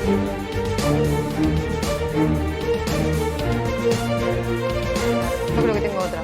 Yo creo que tengo otra.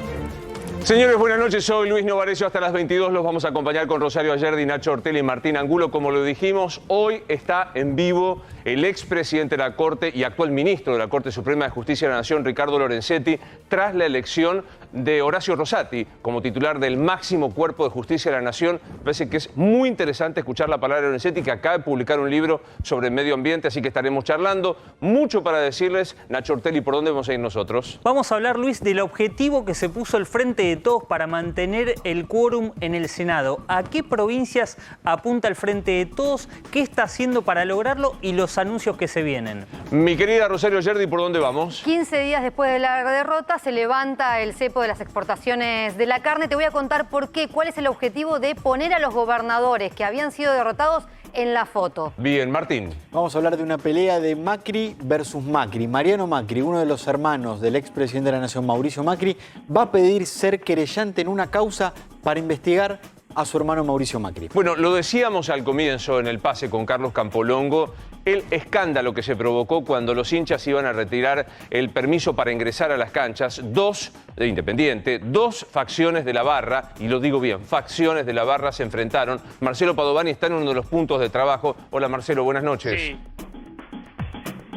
Señores, buenas noches. Soy Luis Novarecio. Hasta las 22 los vamos a acompañar con Rosario Ayerdi, Nacho Ortelli y Martín Angulo. Como lo dijimos, hoy está en vivo el expresidente de la Corte y actual ministro de la Corte Suprema de Justicia de la Nación, Ricardo Lorenzetti, tras la elección de Horacio Rosati como titular del máximo cuerpo de justicia de la Nación. Parece que es muy interesante escuchar la palabra de Lorenzetti, que acaba de publicar un libro sobre el medio ambiente, así que estaremos charlando. Mucho para decirles. Nacho Ortelli, ¿por dónde vamos a ir nosotros? Vamos a hablar, Luis, del objetivo que se puso el Frente de Todos para mantener el quórum en el Senado. ¿A qué provincias apunta el Frente de Todos? ¿Qué está haciendo para lograrlo? Y los anuncios que se vienen. Mi querida Rosario Ayerdi, ¿por dónde vamos? 15 días después de la derrota se levanta el cepo de las exportaciones de la carne. Te voy a contar por qué, cuál es el objetivo de poner a los gobernadores que habían sido derrotados en la foto. Bien, Martín. Vamos a hablar de una pelea de Macri versus Macri. Mariano Macri, uno de los hermanos del expresidente de la Nación, Mauricio Macri, va a pedir ser querellante en una causa para investigar a su hermano Mauricio Macri. Bueno, lo decíamos al comienzo en el pase con Carlos Campolongo, el escándalo que se provocó cuando los hinchas iban a retirar el permiso para ingresar a las canchas. Dos de Independiente, dos facciones de la barra, y lo digo bien, facciones de la barra se enfrentaron. Marcelo Padovani está en uno de los puntos de trabajo. Hola Marcelo, buenas noches. Sí.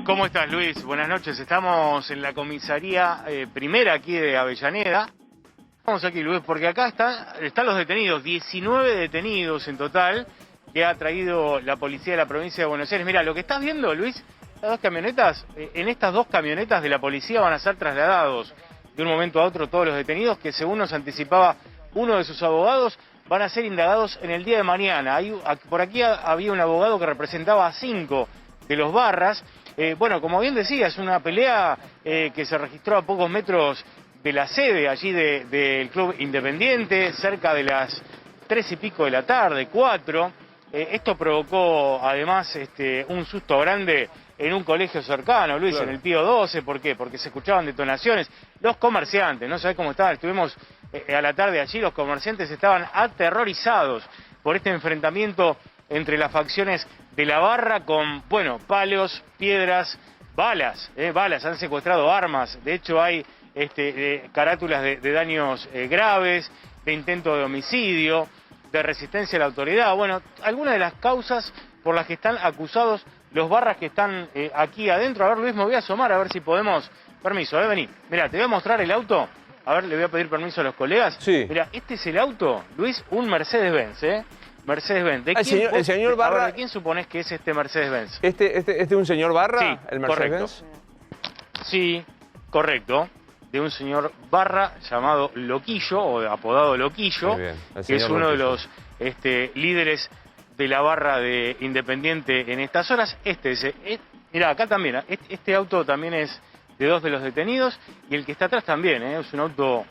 ¿Cómo estás, Luis? Buenas noches. Estamos en la comisaría primera aquí de Avellaneda. Vamos aquí, Luis, porque acá están los detenidos, 19 detenidos en total que ha traído la policía de la provincia de Buenos Aires. Mira, lo que estás viendo, Luis, las dos camionetas, en estas dos camionetas de la policía van a ser trasladados de un momento a otro todos los detenidos que, según nos anticipaba uno de sus abogados, van a ser indagados en el día de mañana. Por aquí había un abogado que representaba a 5 de los barras. Bueno, como bien decía, es una pelea que se registró a pocos metros de la sede allí del Club Independiente, cerca de las 3 y pico de la tarde, 4. Esto provocó además un susto grande en un colegio cercano, Luis, claro, en el Pío 12. ¿Por qué? Porque se escuchaban detonaciones. Los comerciantes, no sabés cómo estaban, estuvimos a la tarde allí, los comerciantes estaban aterrorizados por este enfrentamiento entre las facciones de la barra con, bueno, palos, piedras, balas, han secuestrado armas. De hecho hay carátulas de daños graves, de intento de homicidio, de resistencia a la autoridad. Bueno, algunas de las causas por las que están acusados los barras que están aquí adentro. A ver, Luis, me voy a asomar a ver si podemos... Permiso, vení. Mira, te voy a mostrar el auto. A ver, le voy a pedir permiso a los colegas. Sí. Mira, este es el auto, Luis, un Mercedes-Benz, Mercedes-Benz. El señor Barra... ¿De quién suponés que es este Mercedes-Benz? ¿Este es un señor Barra? Sí, el Mercedes-Benz. Sí, correcto. De un señor Barra llamado Loquillo, o apodado Loquillo, que es uno de los líderes de la barra de Independiente en estas horas. Mirá, acá también, este auto también es de 2 de los detenidos, y el que está atrás también, es un auto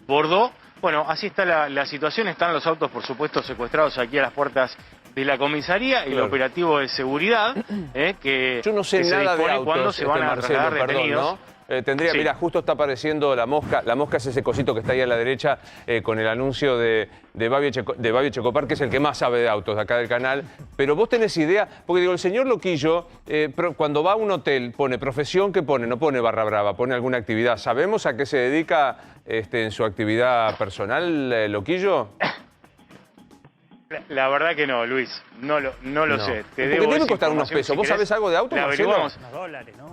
Bordeaux. Bueno, así está la situación. Están los autos, por supuesto, secuestrados aquí a las puertas de la comisaría, el operativo de seguridad, que yo no sé nada de autos, cuando se van a trasladar detenidos. ¿no? Sí. Mira, justo está apareciendo la mosca. La mosca es ese cosito que está ahí a la derecha con el anuncio de Babio Checopar, que es el que más sabe de autos de acá del canal. Pero vos tenés idea, porque digo, el señor Loquillo, cuando va a un hotel, pone profesión, ¿qué pone? No pone barra brava, pone alguna actividad. ¿Sabemos a qué se dedica en su actividad personal, Loquillo? La verdad que no, Luis, no lo sé. Porque debe costar unos pesos. ¿Vos sabés algo de autos, Marcelo? Unos dólares, ¿no?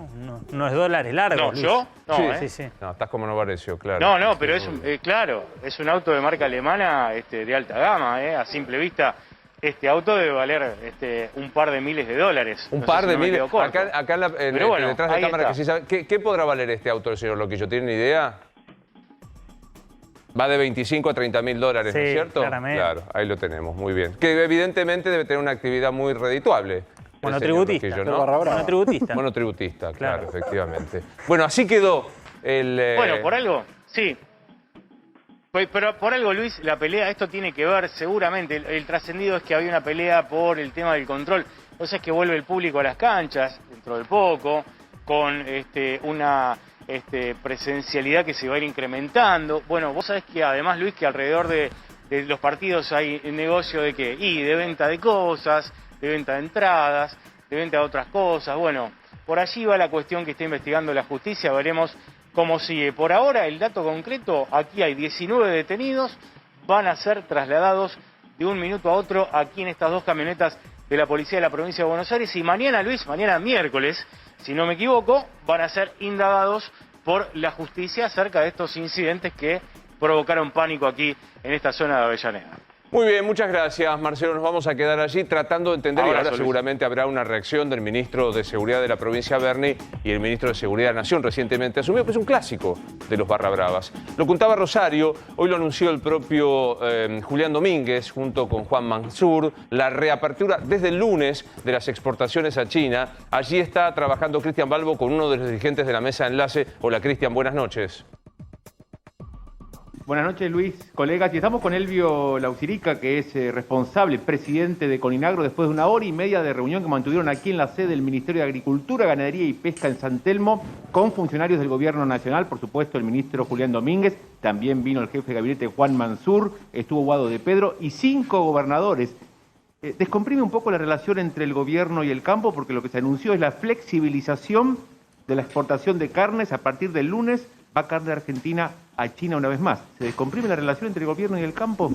No es dólares largos. No, ¿yo? No, sí. No, estás como Novarecio, claro. No, pero claro, es un auto de marca alemana de alta gama, A simple vista, este auto debe valer un par de miles de dólares. Un par de miles. Acá bueno, detrás de cámara, que sí sabe. ¿Qué podrá valer este auto del señor Loquillo? ¿Tienen idea? Va de 25 a 30 mil dólares, ¿no es cierto? Claramente. Claro, ahí lo tenemos, muy bien. Que evidentemente debe tener una actividad muy redituable. Monotributista, Loquillo, ¿no? Monotributista. Monotributista, claro, efectivamente. Bueno, así quedó el... Bueno, por algo, sí. Pero por algo, Luis, la pelea, esto tiene que ver seguramente, el trascendido es que había una pelea por el tema del control. O sea, es que vuelve el público a las canchas, dentro de poco, con una... presencialidad que se va a ir incrementando. Bueno, vos sabés que además, Luis, que alrededor de los partidos hay negocio de qué, y de venta de cosas, de venta de entradas, de venta de otras cosas. Bueno, por allí va la cuestión que está investigando la justicia, veremos cómo sigue. Por ahora, el dato concreto, aquí hay 19 detenidos, van a ser trasladados de un minuto a otro aquí en estas dos camionetas de la policía de la provincia de Buenos Aires, y mañana, Luis, mañana miércoles, si no me equivoco, van a ser indagados por la justicia acerca de estos incidentes que provocaron pánico aquí en esta zona de Avellaneda. Muy bien, muchas gracias, Marcelo. Nos vamos a quedar allí tratando de entender, y ahora seguramente habrá una reacción del ministro de Seguridad de la provincia Berni y el ministro de Seguridad de la Nación recientemente asumió, que es un clásico de los barra bravas. Lo contaba Rosario, hoy lo anunció el propio Julián Domínguez junto con Juan Mansur, la reapertura desde el lunes de las exportaciones a China. Allí está trabajando Cristian Balbo con uno de los dirigentes de la mesa de enlace. Hola Cristian, buenas noches. Buenas noches, Luis, colegas. Y estamos con Elvio Laucirica, que es responsable, presidente de Coninagro, después de 1 hora y media de reunión que mantuvieron aquí en la sede del Ministerio de Agricultura, Ganadería y Pesca en San Telmo, con funcionarios del Gobierno Nacional, por supuesto el ministro Julián Domínguez, también vino el jefe de gabinete Juan Mansur, estuvo Guado de Pedro y 5 gobernadores. Descomprime un poco la relación entre el gobierno y el campo, porque lo que se anunció es la flexibilización de la exportación de carnes. A partir del lunes va carne de Argentina a China una vez más. ¿Se descomprime la relación entre el gobierno y el campo?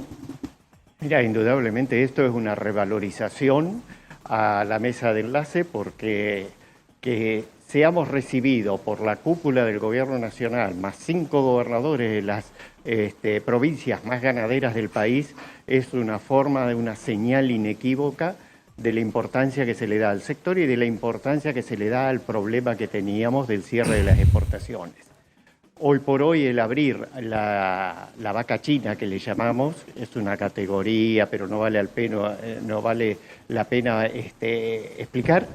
Mira, indudablemente esto es una revalorización a la mesa de enlace, porque que seamos recibidos por la cúpula del gobierno nacional, más 5 gobernadores de las provincias más ganaderas del país, es una forma de una señal inequívoca de la importancia que se le da al sector y de la importancia que se le da al problema que teníamos del cierre de las exportaciones. Hoy por hoy el abrir la vaca china, que le llamamos, es una categoría, pero no vale la pena explicar.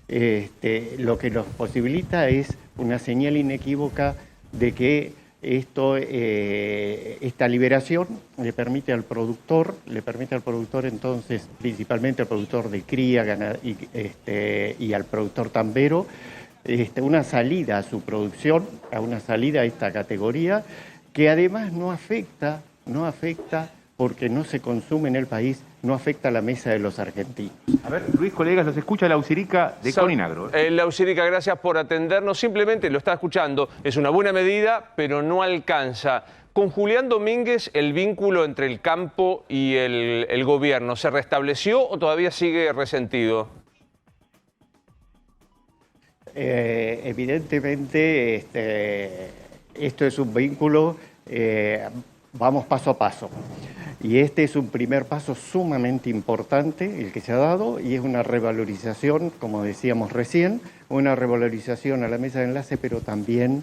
Lo que nos posibilita es una señal inequívoca de que esta liberación le permite al productor entonces, principalmente al productor de cría y al productor tambero, una salida a su producción, a una salida a esta categoría, que además no afecta porque no se consume en el país, no afecta a la mesa de los argentinos. A ver, Luis, colegas, los escucha Laucirica de Coninagro. Laucirica, gracias por atendernos. Simplemente lo está escuchando, es una buena medida, pero no alcanza. Con Julián Domínguez, ¿el vínculo entre el campo y el gobierno se restableció o todavía sigue resentido? Evidentemente, esto es un vínculo, vamos paso a paso. Y este es un primer paso sumamente importante, el que se ha dado, y es una revalorización, como decíamos recién, una revalorización a la mesa de enlace, pero también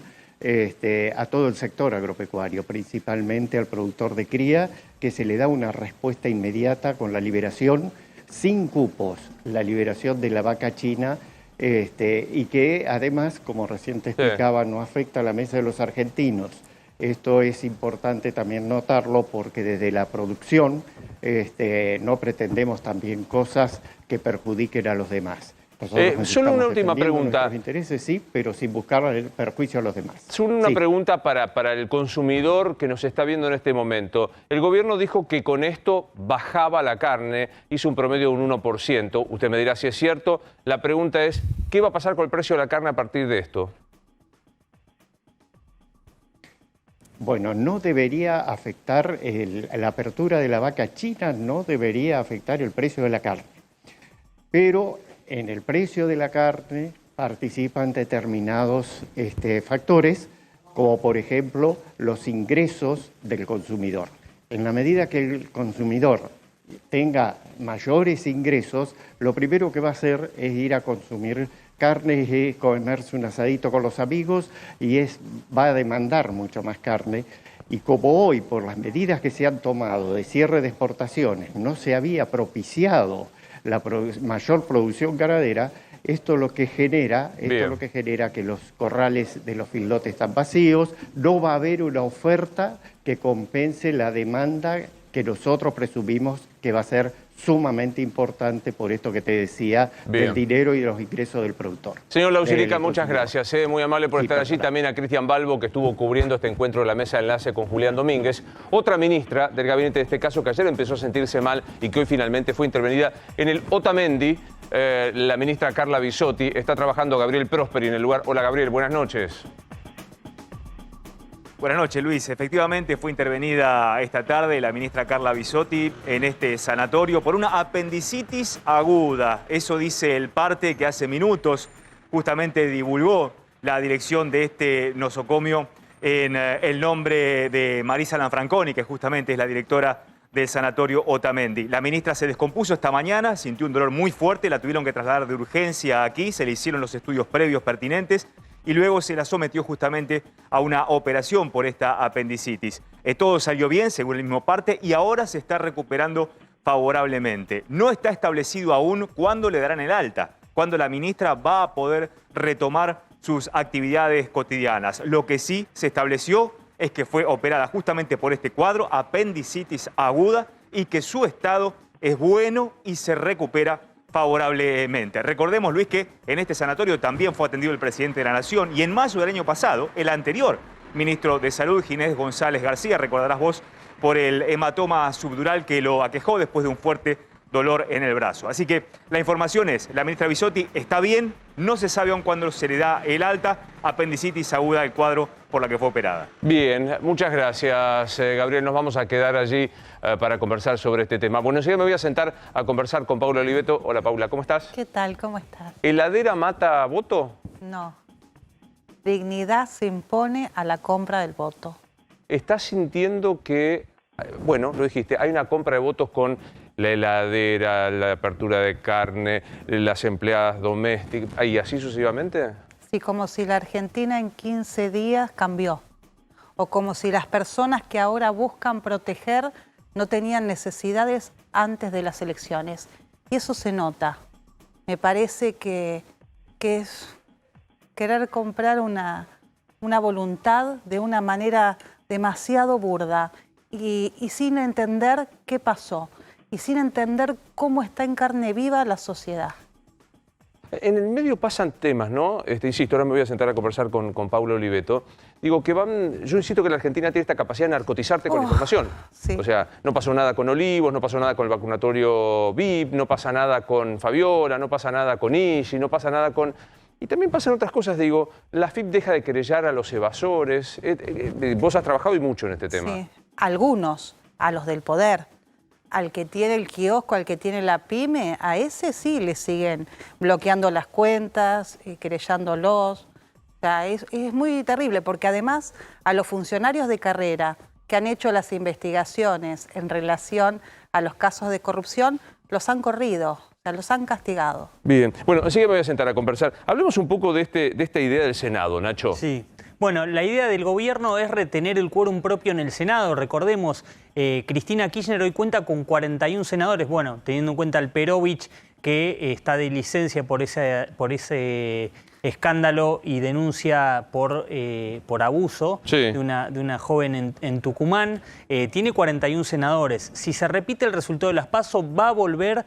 a todo el sector agropecuario, principalmente al productor de cría, que se le da una respuesta inmediata con la liberación, sin cupos, la liberación de la vaca china, y que además, como recién te explicaba, no afecta a la mesa de los argentinos. Esto es importante también notarlo, porque desde la producción no pretendemos también cosas que perjudiquen a los demás. Solo una última pregunta. Los intereses sí, pero sin buscar el perjuicio a los demás. Solo una pregunta para el consumidor que nos está viendo en este momento. El gobierno dijo que con esto bajaba la carne, hizo un promedio de un 1%. Usted me dirá si es cierto. La pregunta es, ¿qué va a pasar con el precio de la carne a partir de esto? Bueno, no debería afectar, la apertura de la vaca china no debería afectar el precio de la carne. Pero en el precio de la carne participan determinados factores, como por ejemplo los ingresos del consumidor. En la medida que el consumidor tenga mayores ingresos, lo primero que va a hacer es ir a consumir carne, comerse un asadito con los amigos, y va a demandar mucho más carne. Y como hoy, por las medidas que se han tomado de cierre de exportaciones, no se había propiciado la mayor producción ganadera, esto lo que genera que los corrales de los feedlots están vacíos, no va a haber una oferta que compense la demanda que nosotros presumimos que va a ser sumamente importante por esto que te decía, del dinero y de los ingresos del productor. Señor Laucirica, muchas gracias. Muy amable por estar allí. También a Cristian Balbo, que estuvo cubriendo este encuentro de la mesa de enlace con Julián Domínguez, otra ministra del gabinete de este caso, que ayer empezó a sentirse mal y que hoy finalmente fue intervenida en el Otamendi. la ministra Carla Bisotti. Está trabajando Gabriel Prosperi en el lugar. Hola Gabriel, buenas noches. Buenas noches, Luis. Efectivamente fue intervenida esta tarde la ministra Carla Bisotti en este sanatorio por una apendicitis aguda. Eso dice el parte que hace minutos justamente divulgó la dirección de este nosocomio en el nombre de Marisa Lanfranconi, que justamente es la directora del sanatorio Otamendi. La ministra se descompuso esta mañana, sintió un dolor muy fuerte, la tuvieron que trasladar de urgencia aquí, se le hicieron los estudios previos pertinentes y luego se la sometió justamente a una operación por esta apendicitis. Todo salió bien, según el mismo parte, y ahora se está recuperando favorablemente. No está establecido aún cuándo le darán el alta, cuándo la ministra va a poder retomar sus actividades cotidianas. Lo que sí se estableció es que fue operada justamente por este cuadro, apendicitis aguda, y que su estado es bueno y se recupera favorablemente. Recordemos, Luis, que en este sanatorio también fue atendido el presidente de la Nación y en mayo del año pasado, el anterior ministro de Salud, Ginés González García, recordarás vos, por el hematoma subdural que lo aquejó después de un fuerte dolor en el brazo. Así que la información es, la ministra Bisotti está bien, no se sabe aún cuándo se le da el alta, apendicitis aguda del cuadro por la que fue operada. Bien, muchas gracias, Gabriel. Nos vamos a quedar allí para conversar sobre este tema. Bueno, enseguida me voy a sentar a conversar con Paula Oliveto. Hola, Paula, ¿cómo estás? ¿Qué tal? ¿Cómo estás? ¿Heladera mata voto? No. Dignidad se impone a la compra del voto. ¿Estás sintiendo que, bueno, lo dijiste, hay una compra de votos con la heladera, la apertura de carne, las empleadas domésticas, y así sucesivamente? Sí, como si la Argentina en 15 días cambió. O como si las personas que ahora buscan proteger no tenían necesidades antes de las elecciones. Y eso se nota. Me parece que es querer comprar una voluntad de una manera demasiado burda y sin entender qué pasó y sin entender cómo está en carne viva la sociedad. En el medio pasan temas, ¿no? Insisto, ahora me voy a sentar a conversar con Paula Oliveto. Digo que yo insisto que la Argentina tiene esta capacidad de narcotizarte con información. Sí. O sea, no pasó nada con Olivos, no pasó nada con el vacunatorio VIP, no pasa nada con Fabiola, no pasa nada con Isi, no pasa nada con... Y también pasan otras cosas, digo, la FIP deja de querellar a los evasores. Vos has trabajado y mucho en este tema. Sí, algunos, a los del poder. Al que tiene el kiosco, al que tiene la pyme, a ese sí le siguen bloqueando las cuentas, querellándolos. O sea, es muy terrible, porque además a los funcionarios de carrera que han hecho las investigaciones en relación a los casos de corrupción, los han corrido, o sea, los han castigado. Bien, bueno, así que me voy a sentar a conversar. Hablemos un poco de esta idea del Senado, Nacho. Sí. Bueno, la idea del gobierno es retener el quórum propio en el Senado. Recordemos, Cristina Kirchner hoy cuenta con 41 senadores. Bueno, teniendo en cuenta al Perovich, que está de licencia por ese escándalo y denuncia por abuso de una joven en Tucumán. Tiene 41 senadores. Si se repite el resultado de las PASO, va a volver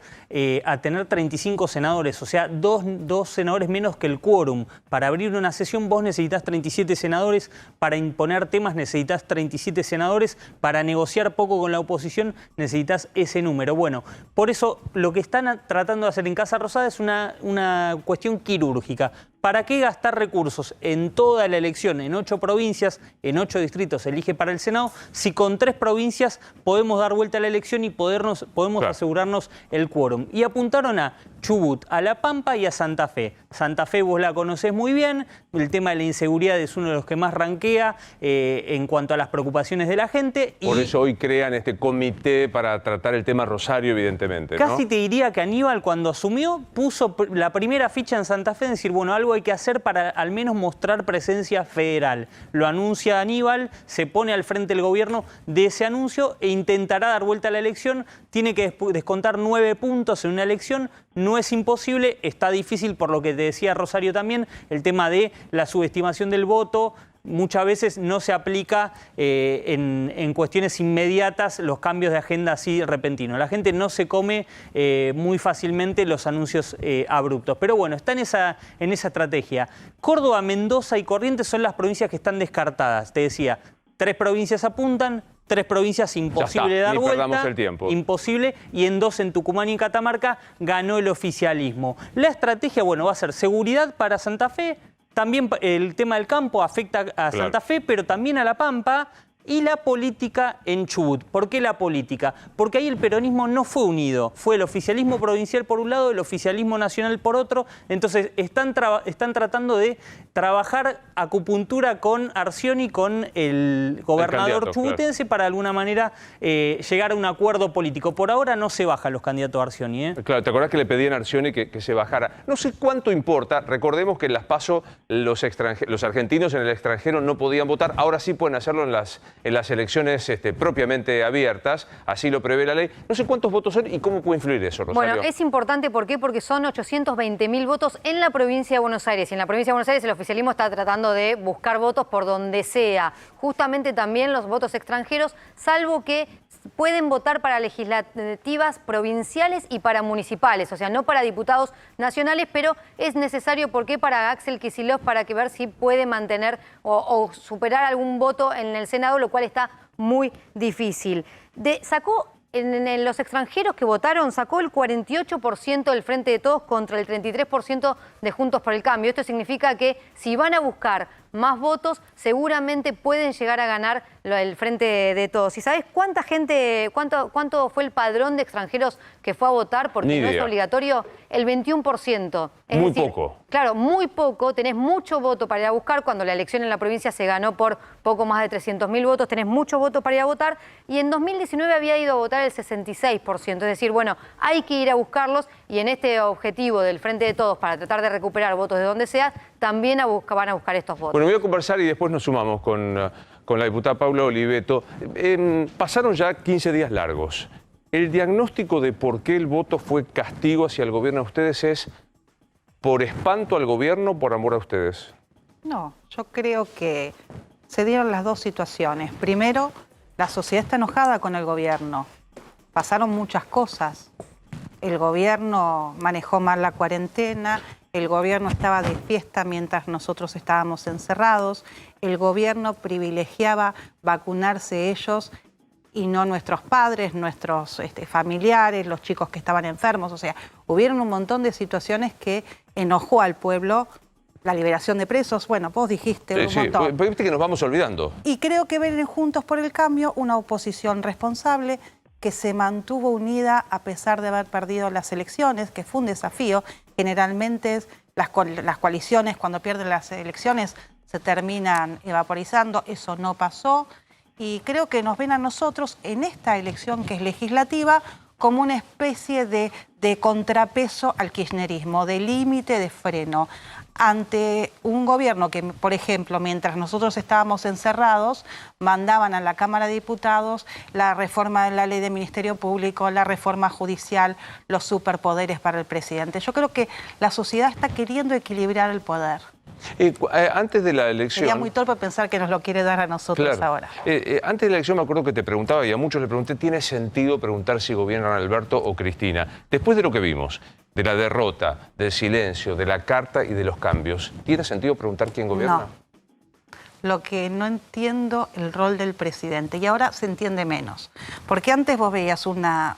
a tener 35 senadores, o sea, dos senadores menos que el quórum. Para abrir una sesión vos necesitas 37 senadores, para imponer temas necesitas 37 senadores, para negociar poco con la oposición necesitas ese número. Bueno, por eso lo que están tratando de hacer en Casa Rosada es una cuestión quirúrgica. ¿Para qué gastar recursos en toda la elección, en 8 provincias, en 8 distritos se elige para el Senado, si con 3 provincias podemos dar vuelta a la elección y podemos asegurarnos el quórum? Y apuntaron a Chubut, a La Pampa y a Santa Fe. Santa Fe vos la conocés muy bien, el tema de la inseguridad es uno de los que más rankea en cuanto a las preocupaciones de la gente. Por eso hoy crean este comité para tratar el tema Rosario, evidentemente, ¿no? Casi te diría que Aníbal, cuando asumió, puso la primera ficha en Santa Fe, en decir, bueno, algo hay que hacer para al menos mostrar presencia federal. Lo anuncia Aníbal, se pone al frente del gobierno de ese anuncio e intentará dar vuelta a la elección. Tiene que descontar 9 puntos en una elección. No es imposible, está difícil por lo que te decía Rosario también, el tema de la subestimación del voto. Muchas veces no se aplica en cuestiones inmediatas los cambios de agenda así repentinos. La gente no se come muy fácilmente los anuncios abruptos. Pero bueno, está en esa estrategia. Córdoba, Mendoza y Corrientes son las provincias que están descartadas. Te decía, 3 provincias apuntan, 3 provincias imposible de dar ni vuelta. perdamos el tiempo. Imposible, y en 2, en Tucumán y Catamarca, ganó el oficialismo. La estrategia, bueno, va a ser seguridad para Santa Fe, también el tema del campo afecta a Santa Fe, pero también a La Pampa, y la política en Chubut. ¿Por qué la política? Porque ahí el peronismo no fue unido. Fue el oficialismo provincial por un lado, el oficialismo nacional por otro. Entonces están tratando de trabajar acupuntura con Arcioni, con el gobernador chubutense, para de alguna manera llegar a un acuerdo político. Por ahora no se bajan los candidatos a Arcioni, ¿eh? Claro, ¿te acordás que le pedían a Arcioni que se bajara? No sé cuánto importa. Recordemos que en las PASO los argentinos en el extranjero no podían votar. Ahora sí pueden hacerlo en las elecciones propiamente abiertas, así lo prevé la ley. No sé cuántos votos son y cómo puede influir eso, Rosario. Bueno, es importante, ¿por qué? Porque son 820.000 votos en la provincia de Buenos Aires. Y en la provincia de Buenos Aires el oficialismo está tratando de buscar votos por donde sea. Justamente también los votos extranjeros, salvo que pueden votar para legislativas provinciales y para municipales, o sea, no para diputados nacionales, pero es necesario, ¿por qué? Para Axel Kicillof, para que ver si puede mantener o superar algún voto en el Senado, lo cual está muy difícil. Sacó en los extranjeros que votaron, sacó el 48% del Frente de Todos contra el 33% de Juntos por el Cambio. Esto significa que si van a buscar más votos, seguramente pueden llegar a ganar el Frente de Todos. ¿Y sabes cuánta gente, cuánto fue el padrón de extranjeros que fue a votar? Porque no es obligatorio, el 21%. Muy poco. Claro, muy poco. Tenés mucho voto para ir a buscar. Cuando la elección en la provincia se ganó por poco más de 300.000 votos, tenés mucho voto para ir a votar. Y en 2019 había ido a votar el 66%. Es decir, bueno, hay que ir a buscarlos, y en este objetivo del Frente de Todos para tratar de recuperar votos de donde sea, también van a buscar estos votos. Bueno, voy a conversar y después nos sumamos con la diputada Paula Oliveto. Pasaron ya 15 días largos. El diagnóstico de por qué el voto fue castigo hacia el gobierno de ustedes es por espanto al gobierno o por amor a ustedes. No, yo creo que se dieron las dos situaciones. Primero, la sociedad está enojada con el gobierno. Pasaron muchas cosas. El gobierno manejó mal la cuarentena, el gobierno estaba de fiesta mientras nosotros estábamos encerrados, el gobierno privilegiaba vacunarse ellos y no nuestros padres, nuestros familiares, los chicos que estaban enfermos. O sea, hubieron un montón de situaciones que enojó al pueblo. La liberación de presos, bueno, vos dijiste un montón. Viste que nos vamos olvidando. Y creo que ven en Juntos por el Cambio una oposición responsable que se mantuvo unida a pesar de haber perdido las elecciones, que fue un desafío. Generalmente las coaliciones, cuando pierden las elecciones, se terminan evaporizando. Eso no pasó. Y creo que nos ven a nosotros en esta elección, que es legislativa, como una especie de contrapeso al kirchnerismo, de límite, de freno, ante un gobierno que, por ejemplo, mientras nosotros estábamos encerrados, mandaban a la Cámara de Diputados la reforma de la ley de Ministerio Público, la reforma judicial, los superpoderes para el presidente. Yo creo que la sociedad está queriendo equilibrar el poder. Antes de la elección... Sería muy torpe pensar que nos lo quiere dar a nosotros ahora. Antes de la elección me acuerdo que te preguntaba, y a muchos le pregunté, ¿tiene sentido preguntar si gobiernan Alberto o Cristina? Después de lo que vimos, de la derrota, del silencio, de la carta y de los cambios, ¿tiene sentido preguntar quién gobierna? No. Lo que no entiendo, el rol del presidente, y ahora se entiende menos. Porque antes vos veías una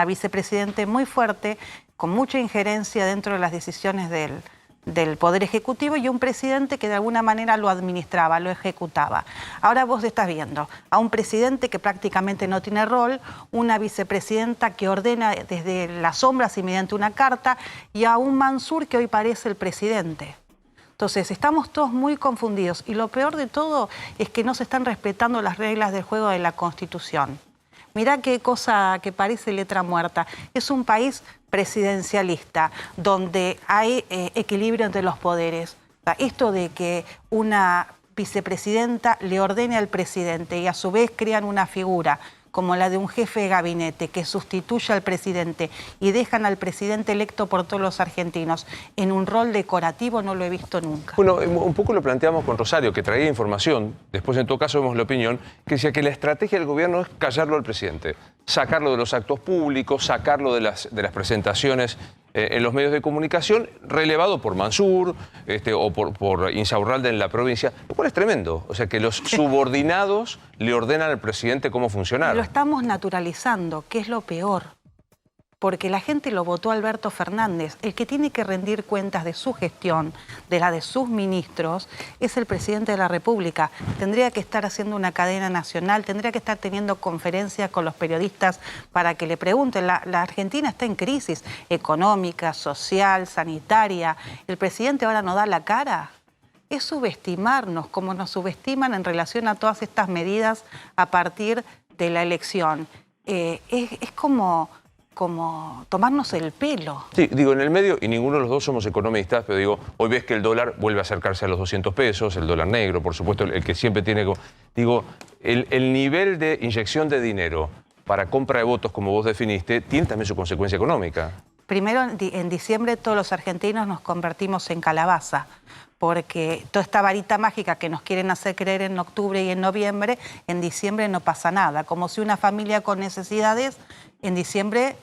vicepresidente muy fuerte, con mucha injerencia dentro de las decisiones del Poder Ejecutivo, y un presidente que de alguna manera lo administraba, lo ejecutaba. Ahora vos estás viendo a un presidente que prácticamente no tiene rol, una vicepresidenta que ordena desde las sombras y mediante una carta, y a un Mansur que hoy parece el presidente. Entonces, estamos todos muy confundidos, y lo peor de todo es que no se están respetando las reglas del juego de la Constitución. Mirá qué cosa que parece letra muerta. Es un país presidencialista, donde hay equilibrio entre los poderes. O sea, esto de que una vicepresidenta le ordene al presidente y a su vez crean una figura como la de un jefe de gabinete que sustituye al presidente y dejan al presidente electo por todos los argentinos en un rol decorativo, no lo he visto nunca. Bueno, un poco lo planteamos con Rosario, que traía información, después en todo caso vemos la opinión, que decía que la estrategia del gobierno es callarlo al presidente. sacarlo de los actos públicos, sacarlo de las presentaciones en los medios de comunicación, relevado por Mansur o por Insaurralde en la provincia, lo cual es tremendo. O sea, que los subordinados le ordenan al presidente cómo funcionar. Lo estamos naturalizando, que es lo peor. Porque la gente lo votó a Alberto Fernández. El que tiene que rendir cuentas de su gestión, de la de sus ministros, es el presidente de la República. Tendría que estar haciendo una cadena nacional, tendría que estar teniendo conferencias con los periodistas para que le pregunten. La Argentina está en crisis económica, social, sanitaria. ¿El presidente ahora no da la cara? Es subestimarnos, como nos subestiman en relación a todas estas medidas a partir de la elección. Es como tomarnos el pelo. Sí, digo, en el medio, y ninguno de los dos somos economistas, pero digo, hoy ves que el dólar vuelve a acercarse a los 200 pesos, el dólar negro, por supuesto, el que siempre tiene... Digo, el nivel de inyección de dinero para compra de votos, como vos definiste, tiene también su consecuencia económica. Primero, en diciembre todos los argentinos nos convertimos en calabaza, porque toda esta varita mágica que nos quieren hacer creer en octubre y en noviembre, en diciembre no pasa nada. Como si una familia con necesidades, en diciembre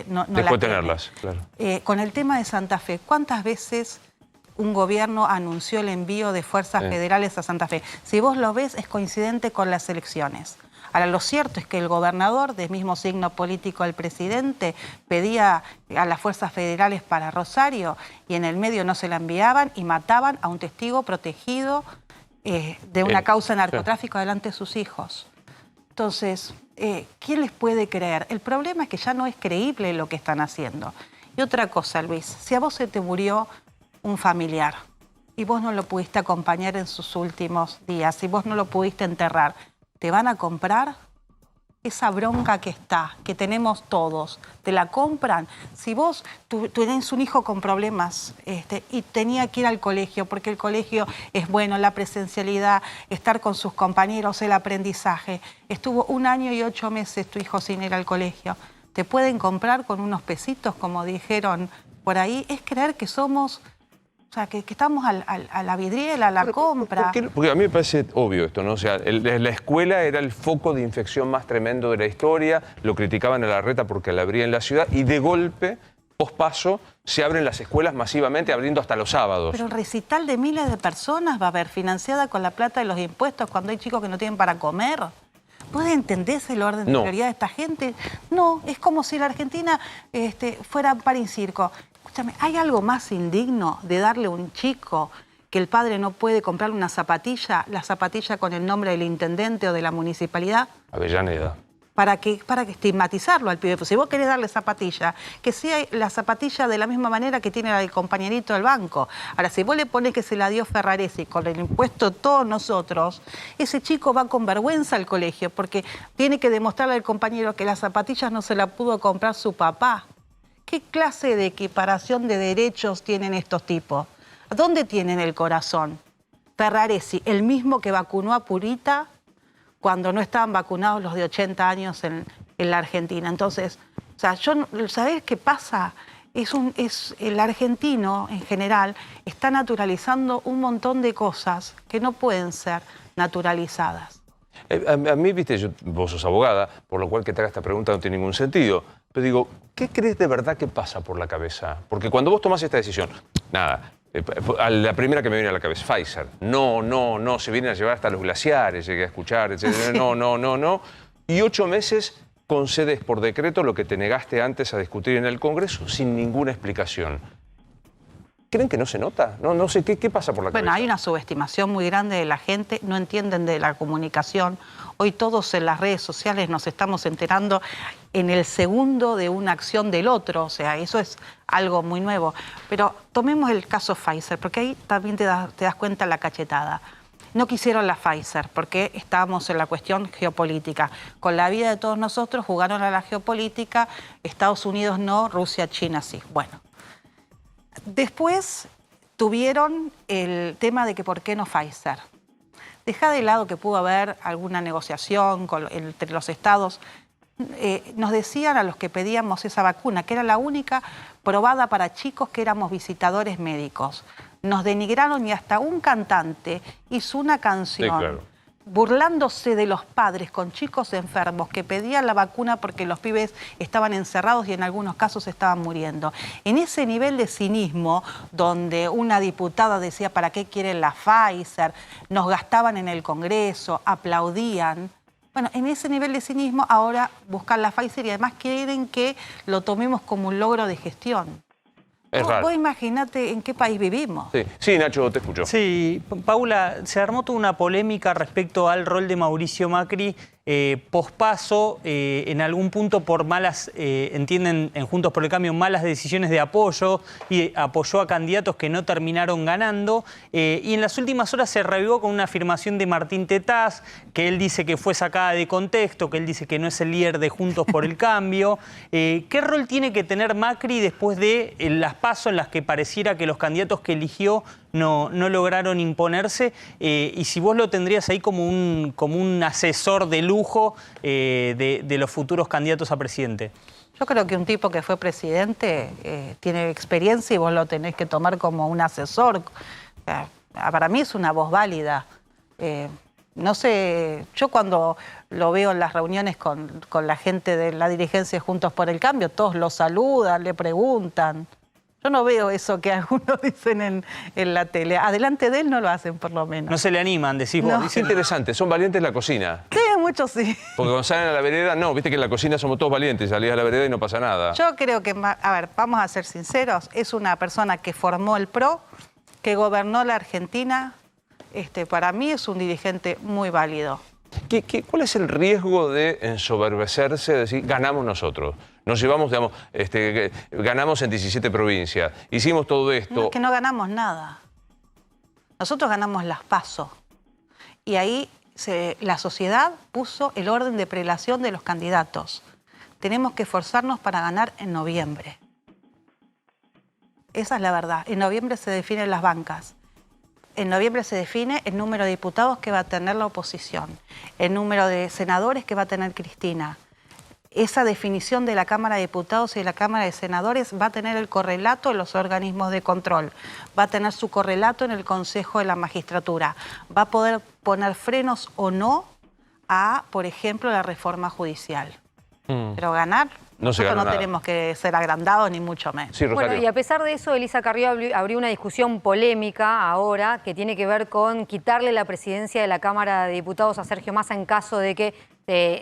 no la Después tiene. tenerlas, claro. Con el tema de Santa Fe, ¿cuántas veces un gobierno anunció el envío de fuerzas federales a Santa Fe? Si vos lo ves, es coincidente con las elecciones. Ahora, lo cierto es que el gobernador, del mismo signo político al presidente, pedía a las fuerzas federales para Rosario y en el medio no se la enviaban y mataban a un testigo protegido de una causa de narcotráfico delante de sus hijos. Entonces, ¿quién les puede creer? El problema es que ya no es creíble lo que están haciendo. Y otra cosa, Luis, si a vos se te murió un familiar y vos no lo pudiste acompañar en sus últimos días, si vos no lo pudiste enterrar, ¿te van a comprar? Esa bronca que tenemos todos, ¿te la compran? Si vos tenés un hijo con problemas y tenía que ir al colegio, porque el colegio es bueno, la presencialidad, estar con sus compañeros, el aprendizaje, estuvo 1 año y 8 meses tu hijo sin ir al colegio, ¿te pueden comprar con unos pesitos, como dijeron por ahí? Es creer que somos... O sea, que estamos a la vidriera, a la compra. Porque a mí me parece obvio esto, ¿no? O sea, la escuela era el foco de infección más tremendo de la historia, lo criticaban a Larreta porque la abría en la ciudad, y de golpe, pospaso, se abren las escuelas masivamente, abriendo hasta los sábados. Pero el recital de miles de personas va a haber, financiada con la plata de los impuestos, cuando hay chicos que no tienen para comer. ¿Puede entenderse el orden de prioridad de esta gente? No, es como si la Argentina fuera pan y circo. Escúchame, ¿hay algo más indigno de darle a un chico que el padre no puede comprarle una zapatilla, la zapatilla con el nombre del intendente o de la municipalidad? Avellaneda. ¿Para que estigmatizarlo al pibe? Pues si vos querés darle zapatilla, que sea la zapatilla de la misma manera que tiene el compañerito del banco. Ahora, si vos le ponés que se la dio Ferraresi con el impuesto todos nosotros, ese chico va con vergüenza al colegio porque tiene que demostrarle al compañero que las zapatillas no se las pudo comprar su papá. ¿Qué clase de equiparación de derechos tienen estos tipos? ¿Dónde tienen el corazón? Ferraresi, el mismo que vacunó a Purita cuando no estaban vacunados los de 80 años en la Argentina. Entonces, o sea, ¿sabés qué pasa? El argentino, en general, está naturalizando un montón de cosas que no pueden ser naturalizadas. A mí, viste, vos sos abogada, por lo cual que te haga esta pregunta no tiene ningún sentido. Pero digo, ¿qué crees de verdad que pasa por la cabeza? Porque cuando vos tomás esta decisión, nada, la primera que me viene a la cabeza, Pfizer. No, se vienen a llevar hasta los glaciares, llegué a escuchar, etc. No. Y 8 meses concedes por decreto lo que te negaste antes a discutir en el Congreso sin ninguna explicación. ¿Creen que no se nota? No sé, ¿qué pasa por la cabeza? Bueno, hay una subestimación muy grande de la gente, no entienden de la comunicación. Hoy todos en las redes sociales nos estamos enterando en el segundo de una acción del otro, o sea, eso es algo muy nuevo. Pero tomemos el caso Pfizer, porque ahí también te das cuenta la cachetada. No quisieron la Pfizer porque estábamos en la cuestión geopolítica. Con la vida de todos nosotros jugaron a la geopolítica, Estados Unidos no, Rusia, China sí. Bueno. Después tuvieron el tema de que por qué no Pfizer. Deja de lado que pudo haber alguna negociación entre los estados. Nos decían a los que pedíamos esa vacuna que era la única probada para chicos que éramos visitadores médicos. Nos denigraron y hasta un cantante hizo una canción burlándose de los padres con chicos enfermos que pedían la vacuna porque los pibes estaban encerrados y en algunos casos estaban muriendo. En ese nivel de cinismo, donde una diputada decía ¿para qué quieren la Pfizer?, nos gastaban en el Congreso, aplaudían. Bueno, en ese nivel de cinismo ahora buscan la Pfizer y además quieren que lo tomemos como un logro de gestión. Vos imaginate en qué país vivimos. Sí, Nacho, te escucho. Sí, Paula, se armó toda una polémica respecto al rol de Mauricio Macri pospaso, en algún punto por malas, entienden en Juntos por el Cambio, malas decisiones de apoyo, y apoyó a candidatos que no terminaron ganando. Y en las últimas horas se revivó con una afirmación de Martín Tetaz, que él dice que fue sacada de contexto, que él dice que no es el líder de Juntos por el Cambio. ¿Qué rol tiene que tener Macri después de las PASO en las que pareciera que los candidatos que eligió no lograron imponerse? Y si vos lo tendrías ahí como un asesor de lujo de los futuros candidatos a presidente. Yo creo que un tipo que fue presidente tiene experiencia y vos lo tenés que tomar como un asesor. Para mí es una voz válida. No sé, yo cuando lo veo en las reuniones con la gente de la dirigencia de Juntos por el Cambio, todos lo saludan, le preguntan. Yo no veo eso que algunos dicen en la tele. Adelante de él no lo hacen, por lo menos. No se le animan, decís vos. No. Es interesante, son valientes en la cocina. Sí, muchos sí. Porque cuando salen a la vereda, no, viste que en la cocina somos todos valientes, salís a la vereda y no pasa nada. Yo creo que, a ver, vamos a ser sinceros, es una persona que formó el PRO, que gobernó la Argentina. Para mí es un dirigente muy válido. ¿Cuál es el riesgo de ensoberbecerse, de decir, ganamos nosotros? Nos llevamos, digamos, ganamos en 17 provincias, hicimos todo esto. No, es que no ganamos nada. Nosotros ganamos las PASO. Y ahí la sociedad puso el orden de prelación de los candidatos. Tenemos que esforzarnos para ganar en noviembre. Esa es la verdad. En noviembre se definen las bancas. En noviembre se define el número de diputados que va a tener la oposición, el número de senadores que va a tener Cristina. Esa definición de la Cámara de Diputados y de la Cámara de Senadores va a tener el correlato en los organismos de control, va a tener su correlato en el Consejo de la Magistratura, va a poder poner frenos o no a, por ejemplo, la reforma judicial. Pero ganar... No se gana Nosotros no nada. tenemos que ser agrandados ni mucho menos. Sí, Rosario. Bueno, y a pesar de eso, Elisa Carrió abrió una discusión polémica ahora que tiene que ver con quitarle la presidencia de la Cámara de Diputados a Sergio Massa en caso de que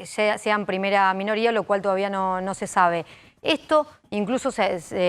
sean primera minoría, lo cual todavía no se sabe. Esto, incluso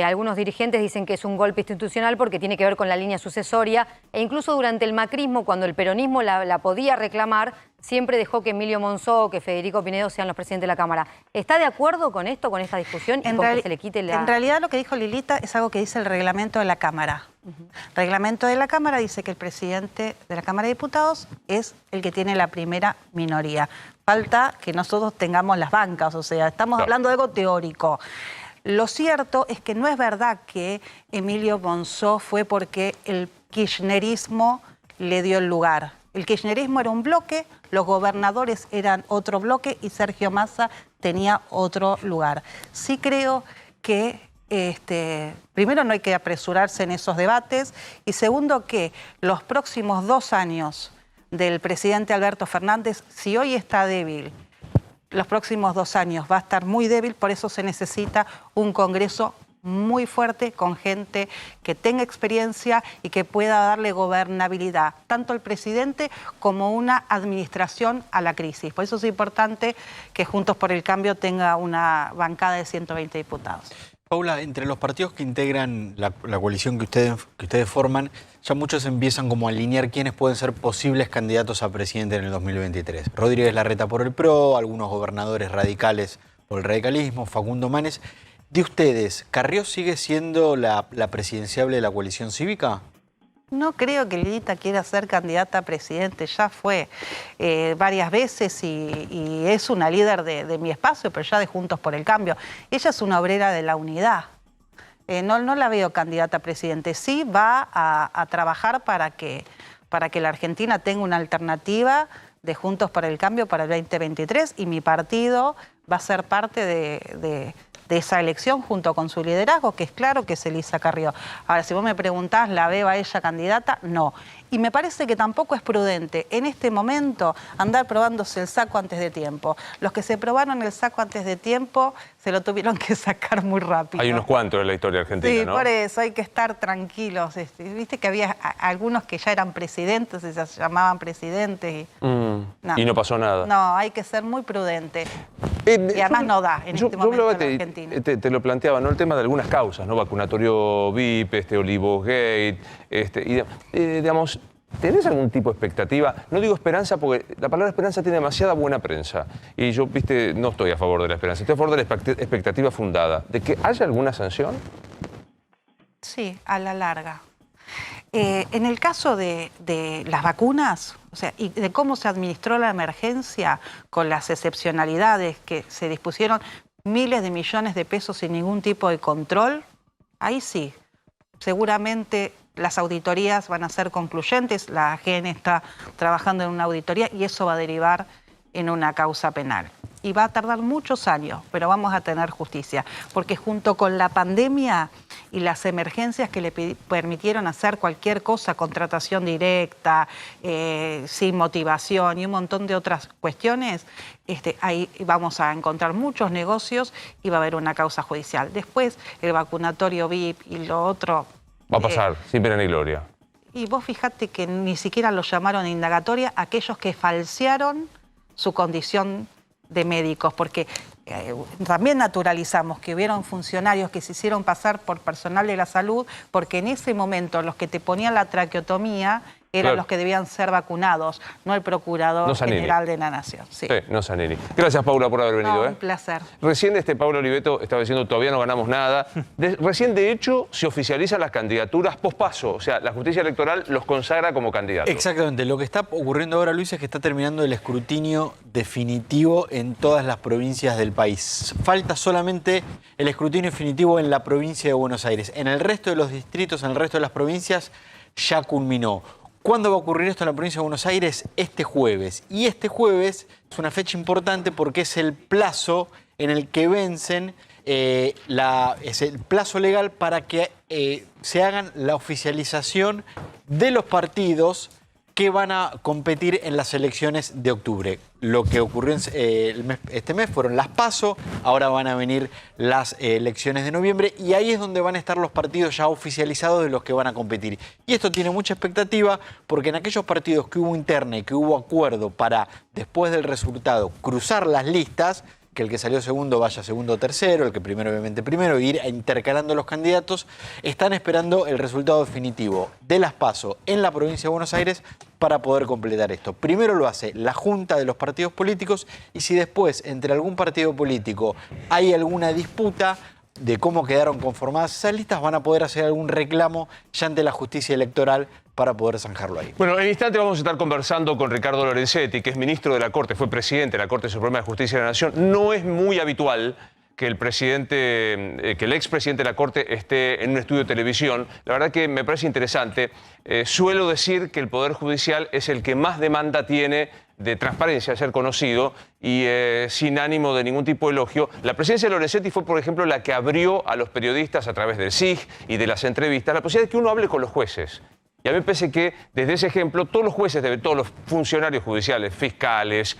algunos dirigentes dicen que es un golpe institucional porque tiene que ver con la línea sucesoria e incluso durante el macrismo, cuando el peronismo la podía reclamar, siempre dejó que Emilio Monzó o que Federico Pinedo sean los presidentes de la Cámara. ¿Está de acuerdo con esto, con esta discusión y con que se le quite la...? En realidad lo que dijo Lilita es algo que dice el reglamento de la Cámara. El reglamento de la Cámara dice que el presidente de la Cámara de Diputados es el que tiene la primera minoría. Falta que nosotros tengamos las bancas, o sea, estamos hablando de algo teórico. Lo cierto es que no es verdad que Emilio Monzó fue porque el kirchnerismo le dio el lugar. El kirchnerismo era un bloque, los gobernadores eran otro bloque y Sergio Massa tenía otro lugar. Sí creo que primero no hay que apresurarse en esos debates y segundo que los próximos 2 años del presidente Alberto Fernández, si hoy está débil, los próximos 2 años va a estar muy débil, por eso se necesita un Congreso muy fuerte, con gente que tenga experiencia y que pueda darle gobernabilidad, tanto al presidente como una administración a la crisis. Por eso es importante que Juntos por el Cambio tenga una bancada de 120 diputados. Paula, entre los partidos que integran la coalición que ustedes forman, ya muchos empiezan como a alinear quiénes pueden ser posibles candidatos a presidente en el 2023. Rodríguez Larreta por el PRO, algunos gobernadores radicales por el radicalismo, Facundo Manes. De ustedes, ¿Carrió sigue siendo la presidenciable de la coalición cívica? No creo que Lilita quiera ser candidata a presidente, ya fue varias veces y es una líder de mi espacio, pero ya de Juntos por el Cambio. Ella es una obrera de la unidad. No la veo candidata a presidente. Sí va a trabajar para que la Argentina tenga una alternativa de Juntos por el Cambio para el 2023 y mi partido va a ser parte de de esa elección junto con su liderazgo, que es claro que es Elisa Carrió. Ahora, si vos me preguntás, ¿la veo a ella candidata? No. Y me parece que tampoco es prudente en este momento andar probándose el saco antes de tiempo. Los que se probaron el saco antes de tiempo se lo tuvieron que sacar muy rápido. Hay unos cuantos en la historia argentina, sí, ¿no? Por eso hay que estar tranquilos. Viste que había algunos que ya eran presidentes y se llamaban presidentes. Y no pasó nada. No, hay que ser muy prudente. Y además no da en este momento en Argentina. Te lo planteaba, ¿no? El tema de algunas causas, ¿no? Vacunatorio VIP, Olivos Gate, digamos, ¿tenés algún tipo de expectativa? No digo esperanza porque la palabra esperanza tiene demasiada buena prensa. Y yo, viste, no estoy a favor de la esperanza, estoy a favor de la expectativa fundada. ¿De que haya alguna sanción? Sí, a la larga. En el caso de las vacunas, o sea, y de cómo se administró la emergencia con las excepcionalidades que se dispusieron miles de millones de pesos sin ningún tipo de control, ahí sí, seguramente las auditorías van a ser concluyentes, la AGN está trabajando en una auditoría y eso va a derivar en una causa penal. Y va a tardar muchos años, pero vamos a tener justicia, porque junto con la pandemia y las emergencias que le permitieron hacer cualquier cosa, contratación directa, sin motivación y un montón de otras cuestiones, ahí vamos a encontrar muchos negocios y va a haber una causa judicial. Después, el vacunatorio VIP y lo otro... Va a pasar, sin pena ni gloria. Y vos fijate que ni siquiera lo llamaron indagatoria aquellos que falsearon su condición de médicos, porque también naturalizamos que hubieron funcionarios que se hicieron pasar por personal de la salud, porque en ese momento los que te ponían la traqueotomía eran los que debían ser vacunados, no el Procurador General de la Nación. Sí, no Zanini. Gracias, Paula, por haber venido. Un placer. Recién Pablo Oliveto estaba diciendo todavía no ganamos nada. Recién, de hecho, se oficializan las candidaturas pospaso. O sea, la justicia electoral los consagra como candidatos. Exactamente. Lo que está ocurriendo ahora, Luis, es que está terminando el escrutinio definitivo en todas las provincias del país. Falta solamente el escrutinio definitivo en la provincia de Buenos Aires. En el resto de los distritos, en el resto de las provincias, ya culminó. ¿Cuándo va a ocurrir esto en la provincia de Buenos Aires? Este jueves. Y este jueves es una fecha importante porque es el plazo en el que vencen, es el plazo legal para que se hagan la oficialización de los partidos que van a competir en las elecciones de octubre. Lo que ocurrió este mes fueron las PASO, ahora van a venir las elecciones de noviembre y ahí es donde van a estar los partidos ya oficializados de los que van a competir. Y esto tiene mucha expectativa porque en aquellos partidos que hubo interna y que hubo acuerdo para, después del resultado, cruzar las listas, que el que salió segundo vaya segundo o tercero, el que primero obviamente primero, e ir intercalando los candidatos, están esperando el resultado definitivo de las PASO en la provincia de Buenos Aires para poder completar esto. Primero lo hace la Junta de los partidos políticos y si después entre algún partido político hay alguna disputa de cómo quedaron conformadas esas listas, van a poder hacer algún reclamo ya ante la justicia electoral para poder zanjarlo ahí. Bueno, en instante vamos a estar conversando con Ricardo Lorenzetti, que es ministro de la Corte, fue presidente de la Corte Suprema de Justicia de la Nación. No es muy habitual que el expresidente de la Corte esté en un estudio de televisión. La verdad que me parece interesante. Suelo decir que el Poder Judicial es el que más demanda tiene de transparencia, de ser conocido y sin ánimo de ningún tipo de elogio. La presidencia de Lorenzetti fue, por ejemplo, la que abrió a los periodistas a través del SIG y de las entrevistas la posibilidad de que uno hable con los jueces. Y a mí me parece que, desde ese ejemplo, todos los jueces, todos los funcionarios judiciales, fiscales,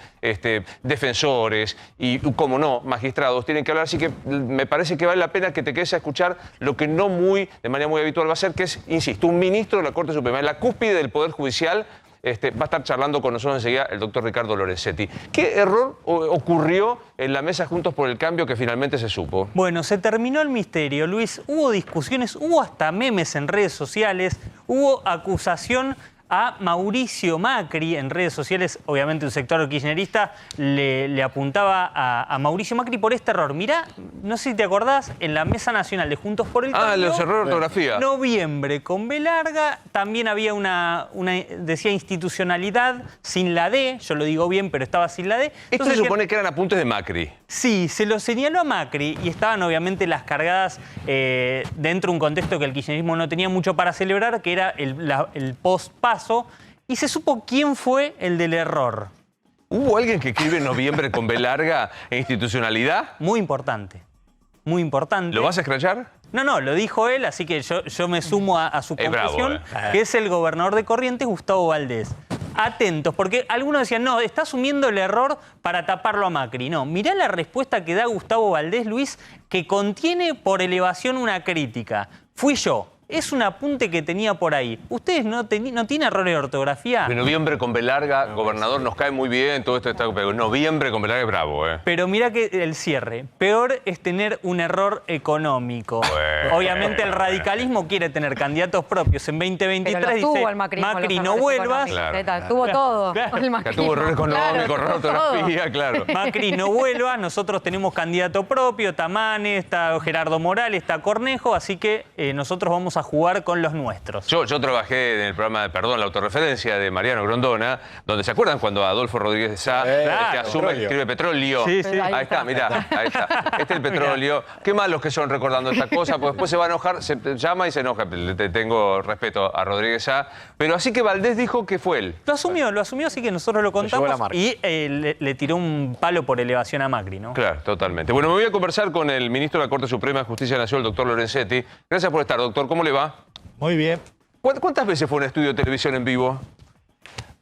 defensores y, como no, magistrados, tienen que hablar. Así que me parece que vale la pena que te quedes a escuchar lo que de manera muy habitual va a ser, que es, insisto, un ministro de la Corte Suprema, en la cúspide del Poder Judicial. Va a estar charlando con nosotros enseguida el doctor Ricardo Lorenzetti. ¿Qué error ocurrió en la mesa Juntos por el Cambio que finalmente se supo? Bueno, se terminó el misterio, Luis. Hubo discusiones, hubo hasta memes en redes sociales, hubo acusación a Mauricio Macri en redes sociales. Obviamente un sector kirchnerista le apuntaba a Mauricio Macri por este error. Mirá, no sé si te acordás, en la Mesa Nacional de Juntos por el Cambio... los errores de ortografía. Noviembre con B larga, también había decía institucionalidad sin la D, yo lo digo bien, pero estaba sin la D. Esto se supone que eran apuntes de Macri. Sí, se lo señaló a Macri y estaban obviamente las cargadas dentro de un contexto que el kirchnerismo no tenía mucho para celebrar, que era el post-paso, y se supo quién fue el del error. ¿Hubo alguien que escribe noviembre con B larga e institucionalidad? Muy importante. muy importante. ¿Lo vas a escrachar? No, lo dijo él, así que yo me sumo a su conclusión, bravo, que es el gobernador de Corrientes, Gustavo Valdés. Atentos, porque algunos decían, no, está asumiendo el error para taparlo a Macri. No, mirá la respuesta que da Gustavo Valdés, Luis, que contiene por elevación una crítica. Fui yo. Es un apunte que tenía por ahí. ¿Ustedes no tienen errores de ortografía? De noviembre con B larga, gobernador, nos cae muy bien, todo esto está... Pero noviembre con B larga es bravo, Pero mira que el cierre. Peor es tener un error económico. Bueno. Obviamente el radicalismo quiere tener candidatos propios. En 2023 Pero dice, tuvo el macrismo, Macri, los no errores vuelvas. económicos. Tuvo todo. Claro. El macrismo. Tuvo error económico, error de ortografía, claro. Macri, no vuelvas. Nosotros tenemos candidato propio, está Manes, está Gerardo Morales, está Cornejo, así que nosotros vamos a jugar con los nuestros. Yo trabajé en el programa, la autorreferencia de Mariano Grondona, donde ¿se acuerdan cuando Adolfo Rodríguez de Sá, que asume, escribe petróleo? Sí, sí. Ahí está, mirá, ahí está. Este es el petróleo. Qué malos que son recordando esta cosa, porque después se va a enojar, se llama y se enoja. Le tengo respeto a Rodríguez Sá. Pero así que Valdés dijo que fue él. Lo asumió, así que nosotros lo contamos y le tiró un palo por elevación a Macri, ¿no? Claro, totalmente. Bueno, me voy a conversar con el ministro de la Corte Suprema de Justicia Nacional, el doctor Lorenzetti. Gracias por estar, doctor. ¿Cómo le va? Muy bien. ¿Cuántas veces fue un estudio de televisión en vivo?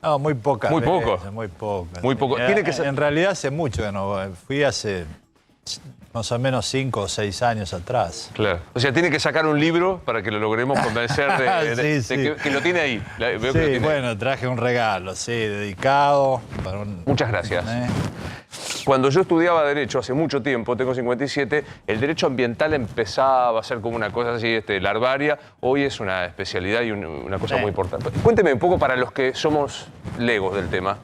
No, muy pocas. Muy veces, poco. Muy pocas. Muy poco. Tiene que ser... En realidad hace mucho que no. Fui hace más o menos 5 o 6 años atrás. Claro. O sea, tiene que sacar un libro para que lo logremos convencer de que lo tiene ahí. Veo que lo tiene bueno, ahí. traje un regalo, dedicado. Para Muchas gracias. Cuando yo estudiaba Derecho hace mucho tiempo, tengo 57, el derecho ambiental empezaba a ser como una cosa así, larvaria. Hoy es una especialidad y una cosa muy importante. Cuénteme un poco para los que somos legos del tema.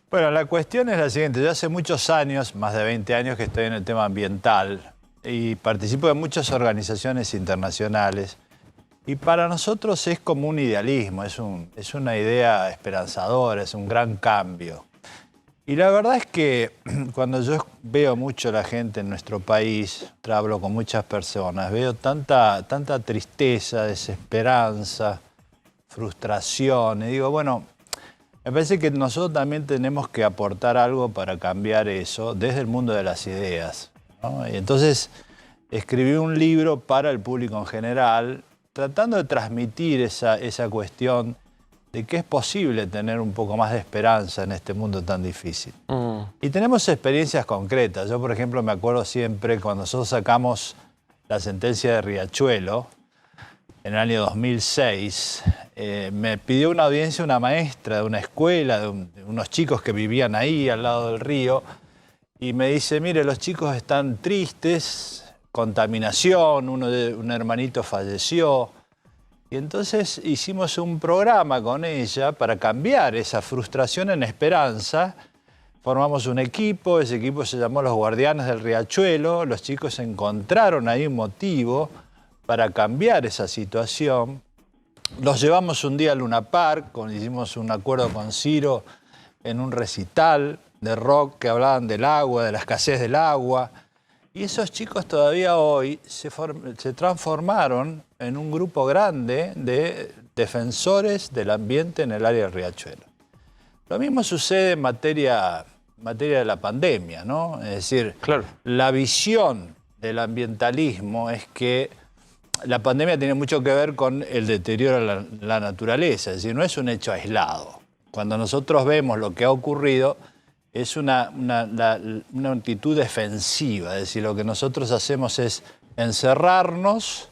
Bueno, la cuestión es la siguiente. Yo hace muchos años, más de 20 años, que estoy en el tema ambiental y participo de muchas organizaciones internacionales. Y para nosotros es como un idealismo, es una idea esperanzadora, es un gran cambio. Y la verdad es que cuando yo veo mucho a la gente en nuestro país, hablo con muchas personas, veo tanta tristeza, desesperanza, frustración. Y digo, bueno, me parece que nosotros también tenemos que aportar algo para cambiar eso desde el mundo de las ideas, ¿no? Y entonces escribí un libro para el público en general, tratando de transmitir esa cuestión de que es posible tener un poco más de esperanza en este mundo tan difícil. Y tenemos experiencias concretas. Yo, por ejemplo, me acuerdo siempre cuando nosotros sacamos la sentencia de Riachuelo, en el año 2006, me pidió una audiencia una maestra de una escuela, de unos chicos que vivían ahí, al lado del río, y me dice, mire, los chicos están tristes, contaminación, un hermanito falleció. Y entonces hicimos un programa con ella para cambiar esa frustración en esperanza. Formamos un equipo, ese equipo se llamó Los Guardianes del Riachuelo. Los chicos encontraron ahí un motivo para cambiar esa situación. Los llevamos un día a Luna Park, hicimos un acuerdo con Ciro en un recital de rock que hablaban del agua, de la escasez del agua. Y esos chicos todavía hoy se transformaron en un grupo grande de defensores del ambiente en el área del Riachuelo. Lo mismo sucede en materia de la pandemia, ¿no? Es decir, claro, la visión del ambientalismo es que la pandemia tiene mucho que ver con el deterioro de la naturaleza, es decir, no es un hecho aislado. Cuando nosotros vemos lo que ha ocurrido, es una actitud defensiva, es decir, lo que nosotros hacemos es encerrarnos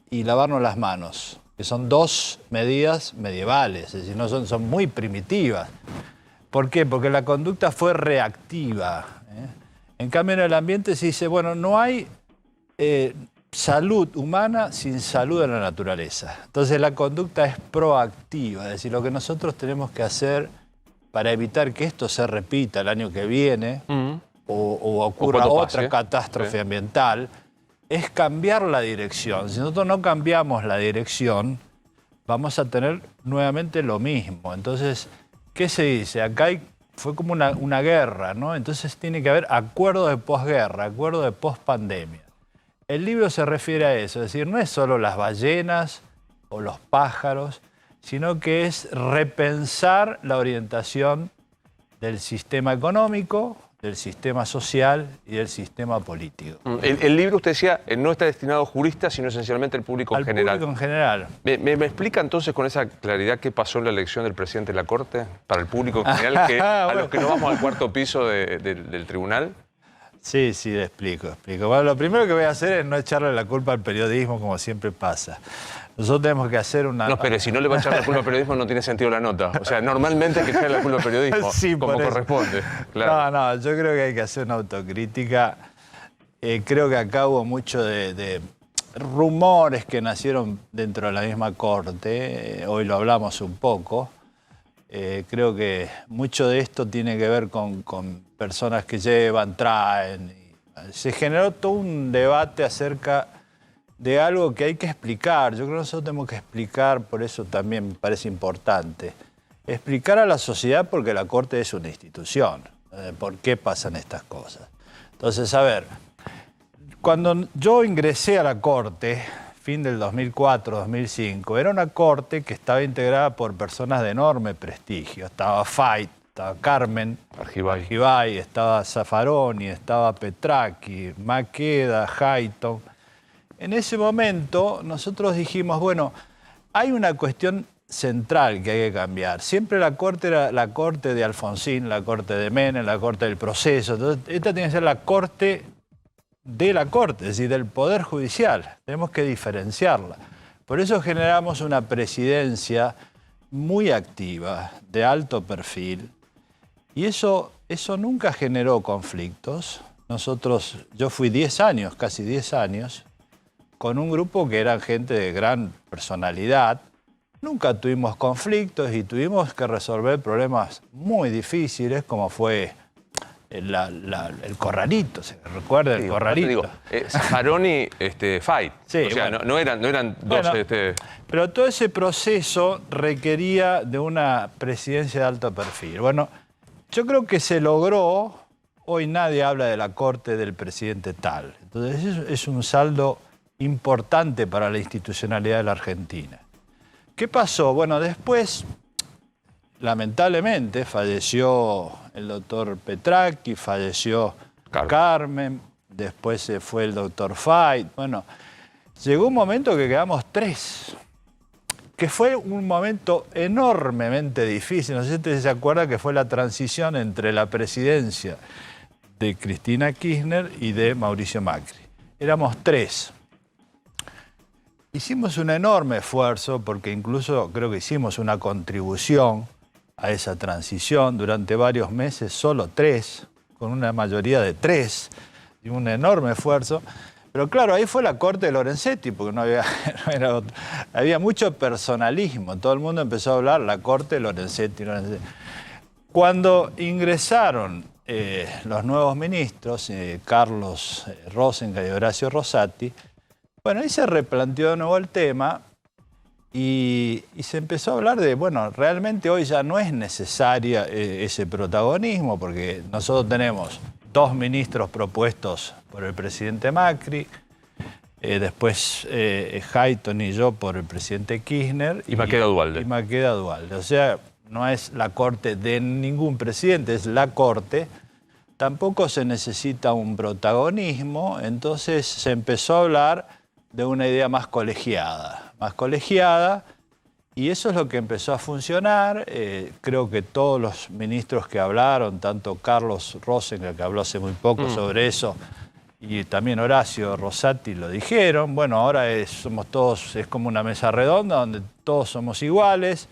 y lavarnos las manos, que son dos medidas medievales, es decir, son muy primitivas. ¿Por qué? Porque la conducta fue reactiva. En cambio, en el ambiente se dice, bueno, no hay salud humana sin salud en la naturaleza. Entonces la conducta es proactiva, es decir, lo que nosotros tenemos que hacer para evitar que esto se repita el año que viene o ocurra otra catástrofe ambiental, es cambiar la dirección. Si nosotros no cambiamos la dirección, vamos a tener nuevamente lo mismo. Entonces, ¿qué se dice? Acá fue como una guerra, ¿no? Entonces tiene que haber acuerdo de posguerra, acuerdo de pospandemia. El libro se refiere a eso, es decir, no es solo las ballenas o los pájaros, sino que es repensar la orientación del sistema económico, del sistema social y del sistema político. El libro, usted decía, no está destinado a juristas, sino esencialmente al público en general. Al público en general. ¿Me explica entonces con esa claridad qué pasó en la elección del presidente de la Corte para el público en general, que, a los que no vamos al cuarto piso del tribunal? Sí, le explico. Bueno, lo primero que voy a hacer es no echarle la culpa al periodismo, como siempre pasa. Nosotros tenemos que hacer una... No, pero si no le va a echar la culpa al periodismo, no tiene sentido la nota. O sea, normalmente hay que echarle la culpa al periodismo, sí, como corresponde. Claro. No, yo creo que hay que hacer una autocrítica. Creo que acá hubo mucho de rumores que nacieron dentro de la misma Corte. Hoy lo hablamos un poco. Creo que mucho de esto tiene que ver con personas que llevan, traen. Se generó todo un debate acerca de algo que hay que explicar. Yo creo que nosotros tenemos que explicar, por eso también me parece importante, explicar a la sociedad porque la Corte es una institución, por qué pasan estas cosas. Entonces, a ver, cuando yo ingresé a la Corte, fin del 2004-2005, era una Corte que estaba integrada por personas de enorme prestigio. Estaba Fait, estaba Carmen Argibay, estaba Zaffaroni, estaba Petracchi, Maqueda, Hayton. En ese momento nosotros dijimos, bueno, hay una cuestión central que hay que cambiar. Siempre la Corte era la Corte de Alfonsín, la Corte de Menem, la Corte del Proceso. Entonces, esta tiene que ser la Corte de la Corte, es decir, del Poder Judicial. Tenemos que diferenciarla. Por eso generamos una presidencia muy activa, de alto perfil, y eso nunca generó conflictos. Yo fui 10 años, casi 10 años, con un grupo que eran gente de gran personalidad. Nunca tuvimos conflictos y tuvimos que resolver problemas muy difíciles, como fue el corralito, ¿se recuerda el corralito? Digo, Zaffaroni, Fait. Sí, o sea, bueno. no eran dos... Bueno, pero todo ese proceso requería de una presidencia de alto perfil. Bueno, yo creo que se logró. Hoy nadie habla de la Corte del presidente tal. Entonces, eso es un saldo importante para la institucionalidad de la Argentina. ¿Qué pasó? Bueno, después, lamentablemente, falleció el doctor Petracchi, falleció Carmen, después se fue el doctor Fait. Bueno, llegó un momento que quedamos 3, que fue un momento enormemente difícil. No sé si usted se acuerda que fue la transición entre la presidencia de Cristina Kirchner y de Mauricio Macri. Éramos 3. Hicimos un enorme esfuerzo, porque incluso creo que hicimos una contribución a esa transición durante varios meses, solo 3, con una mayoría de 3, y un enorme esfuerzo. Pero claro, ahí fue la Corte de Lorenzetti, porque no era otro. Había mucho personalismo, todo el mundo empezó a hablar la Corte de Lorenzetti. Cuando ingresaron los nuevos ministros, Carlos Rosenthal y Horacio Rosati, bueno, ahí se replanteó de nuevo el tema y se empezó a hablar de, bueno, realmente hoy ya no es necesaria ese protagonismo, porque nosotros tenemos 2 ministros propuestos por el presidente Macri, después Hayton y yo por el presidente Kirchner. Y Maqueda Duhalde. Y Maqueda Duhalde. O sea, no es la Corte de ningún presidente, es la Corte. Tampoco se necesita un protagonismo, entonces se empezó a hablar de una idea más colegiada, y eso es lo que empezó a funcionar. Creo que todos los ministros que hablaron, tanto Carlos Rosenthal, que habló hace muy poco sobre eso, y también Horacio Rosati lo dijeron. Bueno, ahora somos todos, es como una mesa redonda donde todos somos iguales.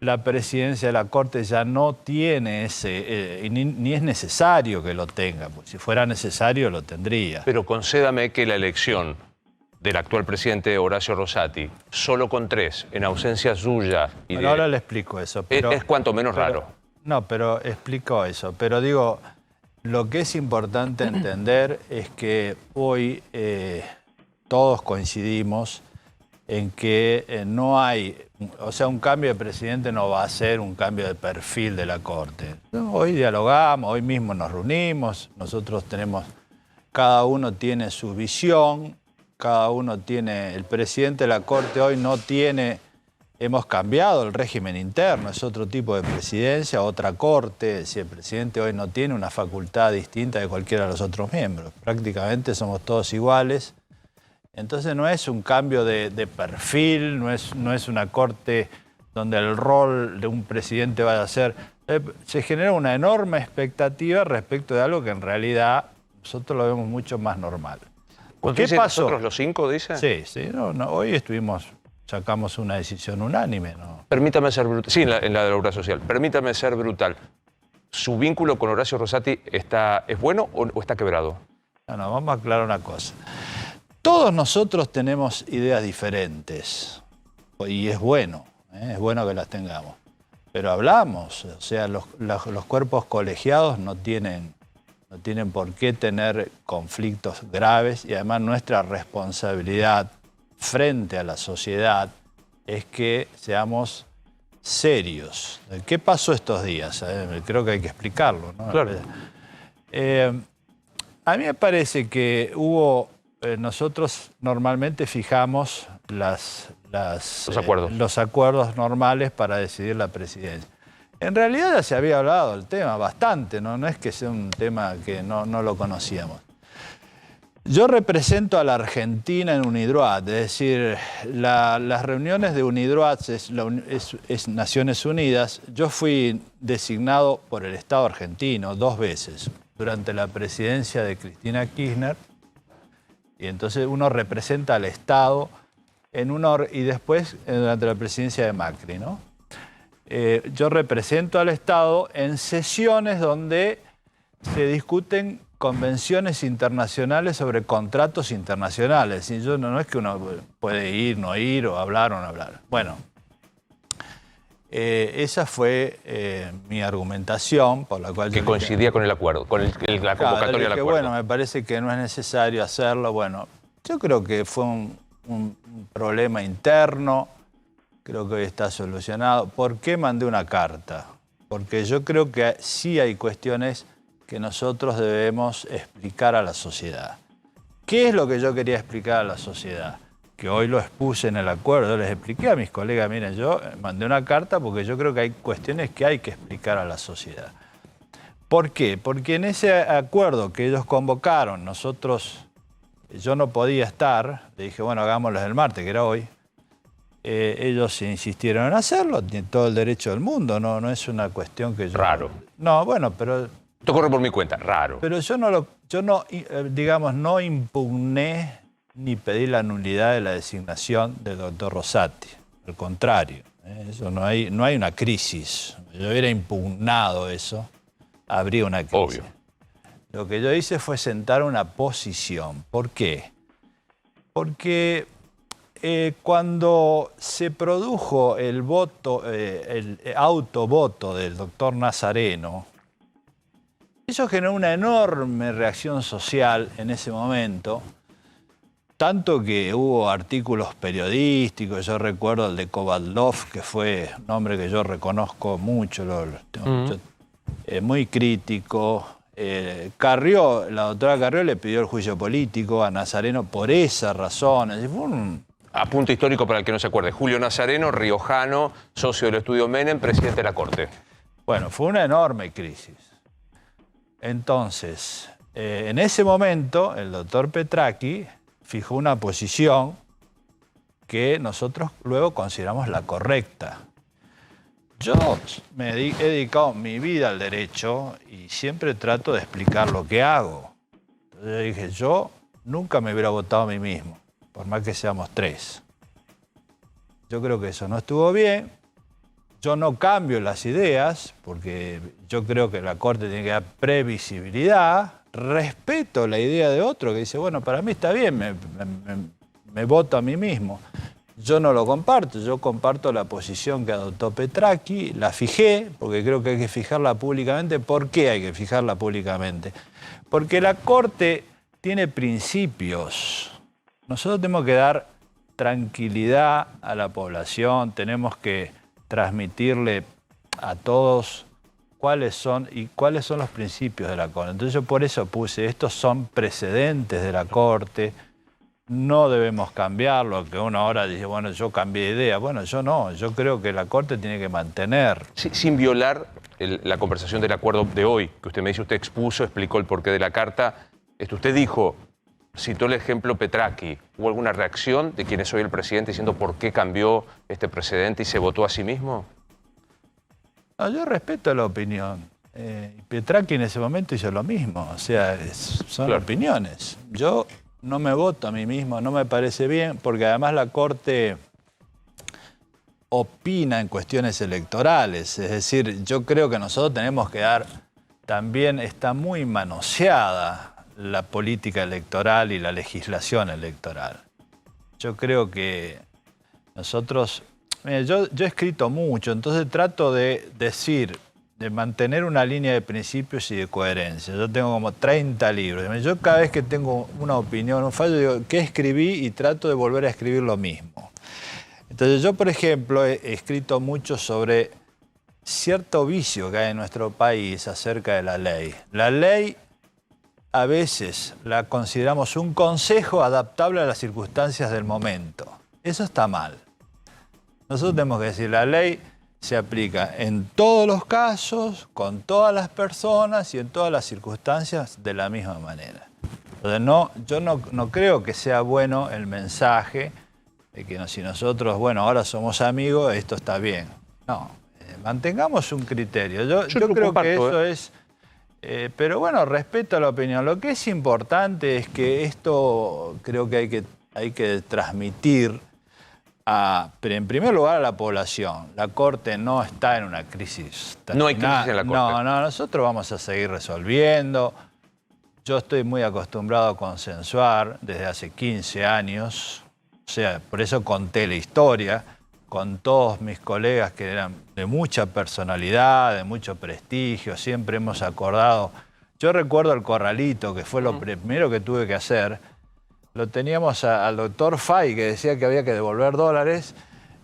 La presidencia de la Corte ya no tiene ese, ni es necesario que lo tenga, pues si fuera necesario lo tendría. Pero concédame que la elección del actual presidente Horacio Rosati, solo con 3, en ausencia suya... Y bueno, ahora le explico eso. Pero, es cuanto menos raro. No, pero explico eso. Pero digo, lo que es importante entender es que hoy todos coincidimos en que no hay... O sea, un cambio de presidente no va a ser un cambio de perfil de la Corte. Hoy dialogamos, hoy mismo nos reunimos, nosotros tenemos... Cada uno tiene su visión, cada uno tiene... El presidente de la Corte hoy no tiene hemos cambiado el régimen interno, es otro tipo de presidencia, otra corte. Es decir, el presidente hoy no tiene una facultad distinta de cualquiera de los otros miembros. Prácticamente somos todos iguales. Entonces no es un cambio de perfil, no es una corte donde el rol de un presidente vaya a ser... Se genera una enorme expectativa respecto de algo que en realidad nosotros lo vemos mucho más normal. ¿Qué pasó? ¿Nosotros los 5, dice? Sí, hoy sacamos una decisión unánime, ¿no? Permítame ser brutal. Sí, en la de la obra social. Permítame ser brutal. ¿Su vínculo con Horacio Rosati es bueno o está quebrado? No, vamos a aclarar una cosa. Todos nosotros tenemos ideas diferentes y es bueno que las tengamos. Pero hablamos, o sea, los cuerpos colegiados no tienen por qué tener conflictos graves y además nuestra responsabilidad frente a la sociedad es que seamos serios. ¿Qué pasó estos días? Creo que hay que explicarlo, ¿no? Claro. A mí me parece que nosotros normalmente fijamos los acuerdos normales para decidir la presidencia. En realidad ya se había hablado del tema bastante, no es que sea un tema que no lo conocíamos. Yo represento a la Argentina en UNIDROIT, es decir, las reuniones de UNIDROIT es Naciones Unidas. Yo fui designado por el Estado argentino 2 veces, durante la presidencia de Cristina Kirchner, y entonces uno representa al Estado y después durante la presidencia de Macri, ¿no? Yo represento al Estado en sesiones donde se discuten convenciones internacionales sobre contratos internacionales. Y no es que uno puede ir, no ir, o hablar o no hablar. Bueno, esa fue mi argumentación por la cual... Que coincidía con el acuerdo, con la convocatoria al acuerdo. Bueno, me parece que no es necesario hacerlo. Bueno, yo creo que fue un problema interno, creo que hoy está solucionado. ¿Por qué mandé una carta? Porque yo creo que sí hay cuestiones que nosotros debemos explicar a la sociedad. ¿Qué es lo que yo quería explicar a la sociedad? Que hoy lo expuse en el acuerdo, yo les expliqué a mis colegas, miren, yo mandé una carta porque yo creo que hay cuestiones que hay que explicar a la sociedad. ¿Por qué? Porque en ese acuerdo que ellos convocaron, yo no podía estar, le dije, bueno, hagámoslo el martes, que era hoy. Ellos insistieron en hacerlo, tienen todo el derecho del mundo, no es una cuestión que yo... Raro. No, bueno, pero... Esto corre por mi cuenta, raro. Pero yo no impugné ni pedí la nulidad de la designación del doctor Rosati. Al contrario, eso no hay una crisis. Yo hubiera impugnado eso, habría una crisis. Obvio. Lo que yo hice fue sentar una posición. ¿Por qué? Porque cuando se produjo el autovoto del doctor Nazareno, eso generó una enorme reacción social en ese momento, tanto que hubo artículos periodísticos. Yo recuerdo el de Kovaldov, que fue un hombre que yo reconozco mucho, muy crítico. Carrió, la doctora Carrió le pidió el juicio político a Nazareno por esa razón. Fue un... Apunte histórico para el que no se acuerde. Julio Nazareno, riojano, socio del estudio Menem, presidente de la Corte. Bueno, fue una enorme crisis. Entonces, en ese momento, el doctor Petracchi fijó una posición que nosotros luego consideramos la correcta. Yo me he dedicado mi vida al derecho y siempre trato de explicar lo que hago. Entonces yo dije, yo nunca me hubiera votado a mí mismo, por más que seamos 3. Yo creo que eso no estuvo bien. Yo no cambio las ideas, porque yo creo que la Corte tiene que dar previsibilidad. Respeto la idea de otro que dice, bueno, para mí está bien, me voto a mí mismo. Yo no lo comparto, yo comparto la posición que adoptó Petracchi, la fijé, porque creo que hay que fijarla públicamente. ¿Por qué hay que fijarla públicamente? Porque la Corte tiene principios. Nosotros tenemos que dar tranquilidad a la población, tenemos que transmitirle a todos cuáles son los principios de la Corte. Entonces yo por eso puse, estos son precedentes de la Corte, no debemos cambiarlo, que uno ahora dice, bueno, yo cambié de idea. Bueno, yo no, yo creo que la Corte tiene que mantener. Sin violar la conversación del acuerdo de hoy, que usted me dice, usted expuso, explicó el porqué de la carta. Usted dijo, citó el ejemplo Petraki. ¿Hubo alguna reacción de quien es hoy el presidente diciendo por qué cambió este precedente y se votó a sí mismo? No, yo respeto la opinión. Petraki en ese momento hizo lo mismo. O sea, son opiniones. Yo no me voto a mí mismo, no me parece bien, porque además la Corte opina en cuestiones electorales. Es decir, yo creo que nosotros tenemos que dar... También está muy manoseada la política electoral y la legislación electoral. Yo creo que nosotros... Mira, yo he escrito mucho, entonces trato de decir, de mantener una línea de principios y de coherencia. Yo tengo como 30 libros. Yo cada vez que tengo una opinión, un fallo, digo, ¿qué escribí? Y trato de volver a escribir lo mismo. Entonces yo, por ejemplo, he escrito mucho sobre cierto vicio que hay en nuestro país acerca de la ley. La ley a veces la consideramos un consejo adaptable a las circunstancias del momento. Eso está mal. Nosotros tenemos que decir, la ley se aplica en todos los casos, con todas las personas y en todas las circunstancias de la misma manera. Entonces, yo no creo que sea bueno el mensaje de que si nosotros, bueno, ahora somos amigos, esto está bien. No, mantengamos un criterio. Yo creo que eso es... pero bueno, respeto la opinión. Lo que es importante es que esto creo que hay que transmitir pero en primer lugar a la población. La Corte no está en una crisis. No hay crisis en la Corte. No, nosotros vamos a seguir resolviendo. Yo estoy muy acostumbrado a consensuar desde hace 15 años. O sea, por eso conté la historia con todos mis colegas que eran de mucha personalidad, de mucho prestigio. Siempre hemos acordado. Yo recuerdo el corralito, que fue lo primero que tuve que hacer. Lo teníamos al doctor Fay, que decía que había que devolver dólares,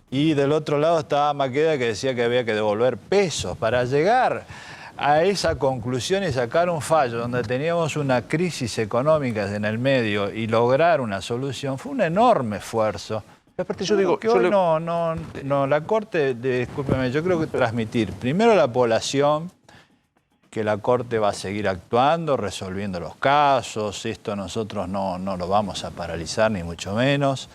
y del otro lado estaba Maqueda, que decía que había que devolver pesos. Para llegar a esa conclusión y sacar un fallo donde teníamos una crisis económica en el medio y lograr una solución, fue un enorme esfuerzo. Aparte yo digo... Que hoy la Corte, discúlpeme, yo creo que transmitir primero a la población que la Corte va a seguir actuando, resolviendo los casos. Esto nosotros no lo vamos a paralizar, ni mucho menos.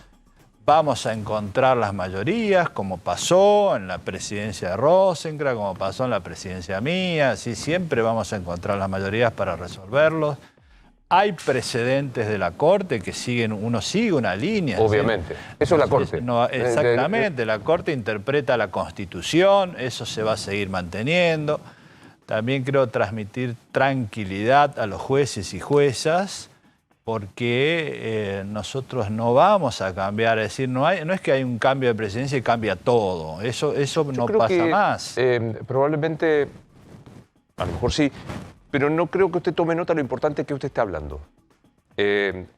Vamos a encontrar las mayorías, como pasó en la presidencia de Rosenkrantz, como pasó en la presidencia mía. Así siempre vamos a encontrar las mayorías para resolverlos. Hay precedentes de la Corte que uno sigue una línea. Obviamente. ¿Sí? Eso es la Corte. Exactamente. La Corte interpreta la Constitución, eso se va a seguir manteniendo. También creo transmitir tranquilidad a los jueces y juezas, porque nosotros no vamos a cambiar. Es decir, no es que hay un cambio de presidencia y cambia todo. Eso no pasa más. Probablemente, a lo mejor sí, pero no creo que usted tome nota de lo importante que usted está hablando. El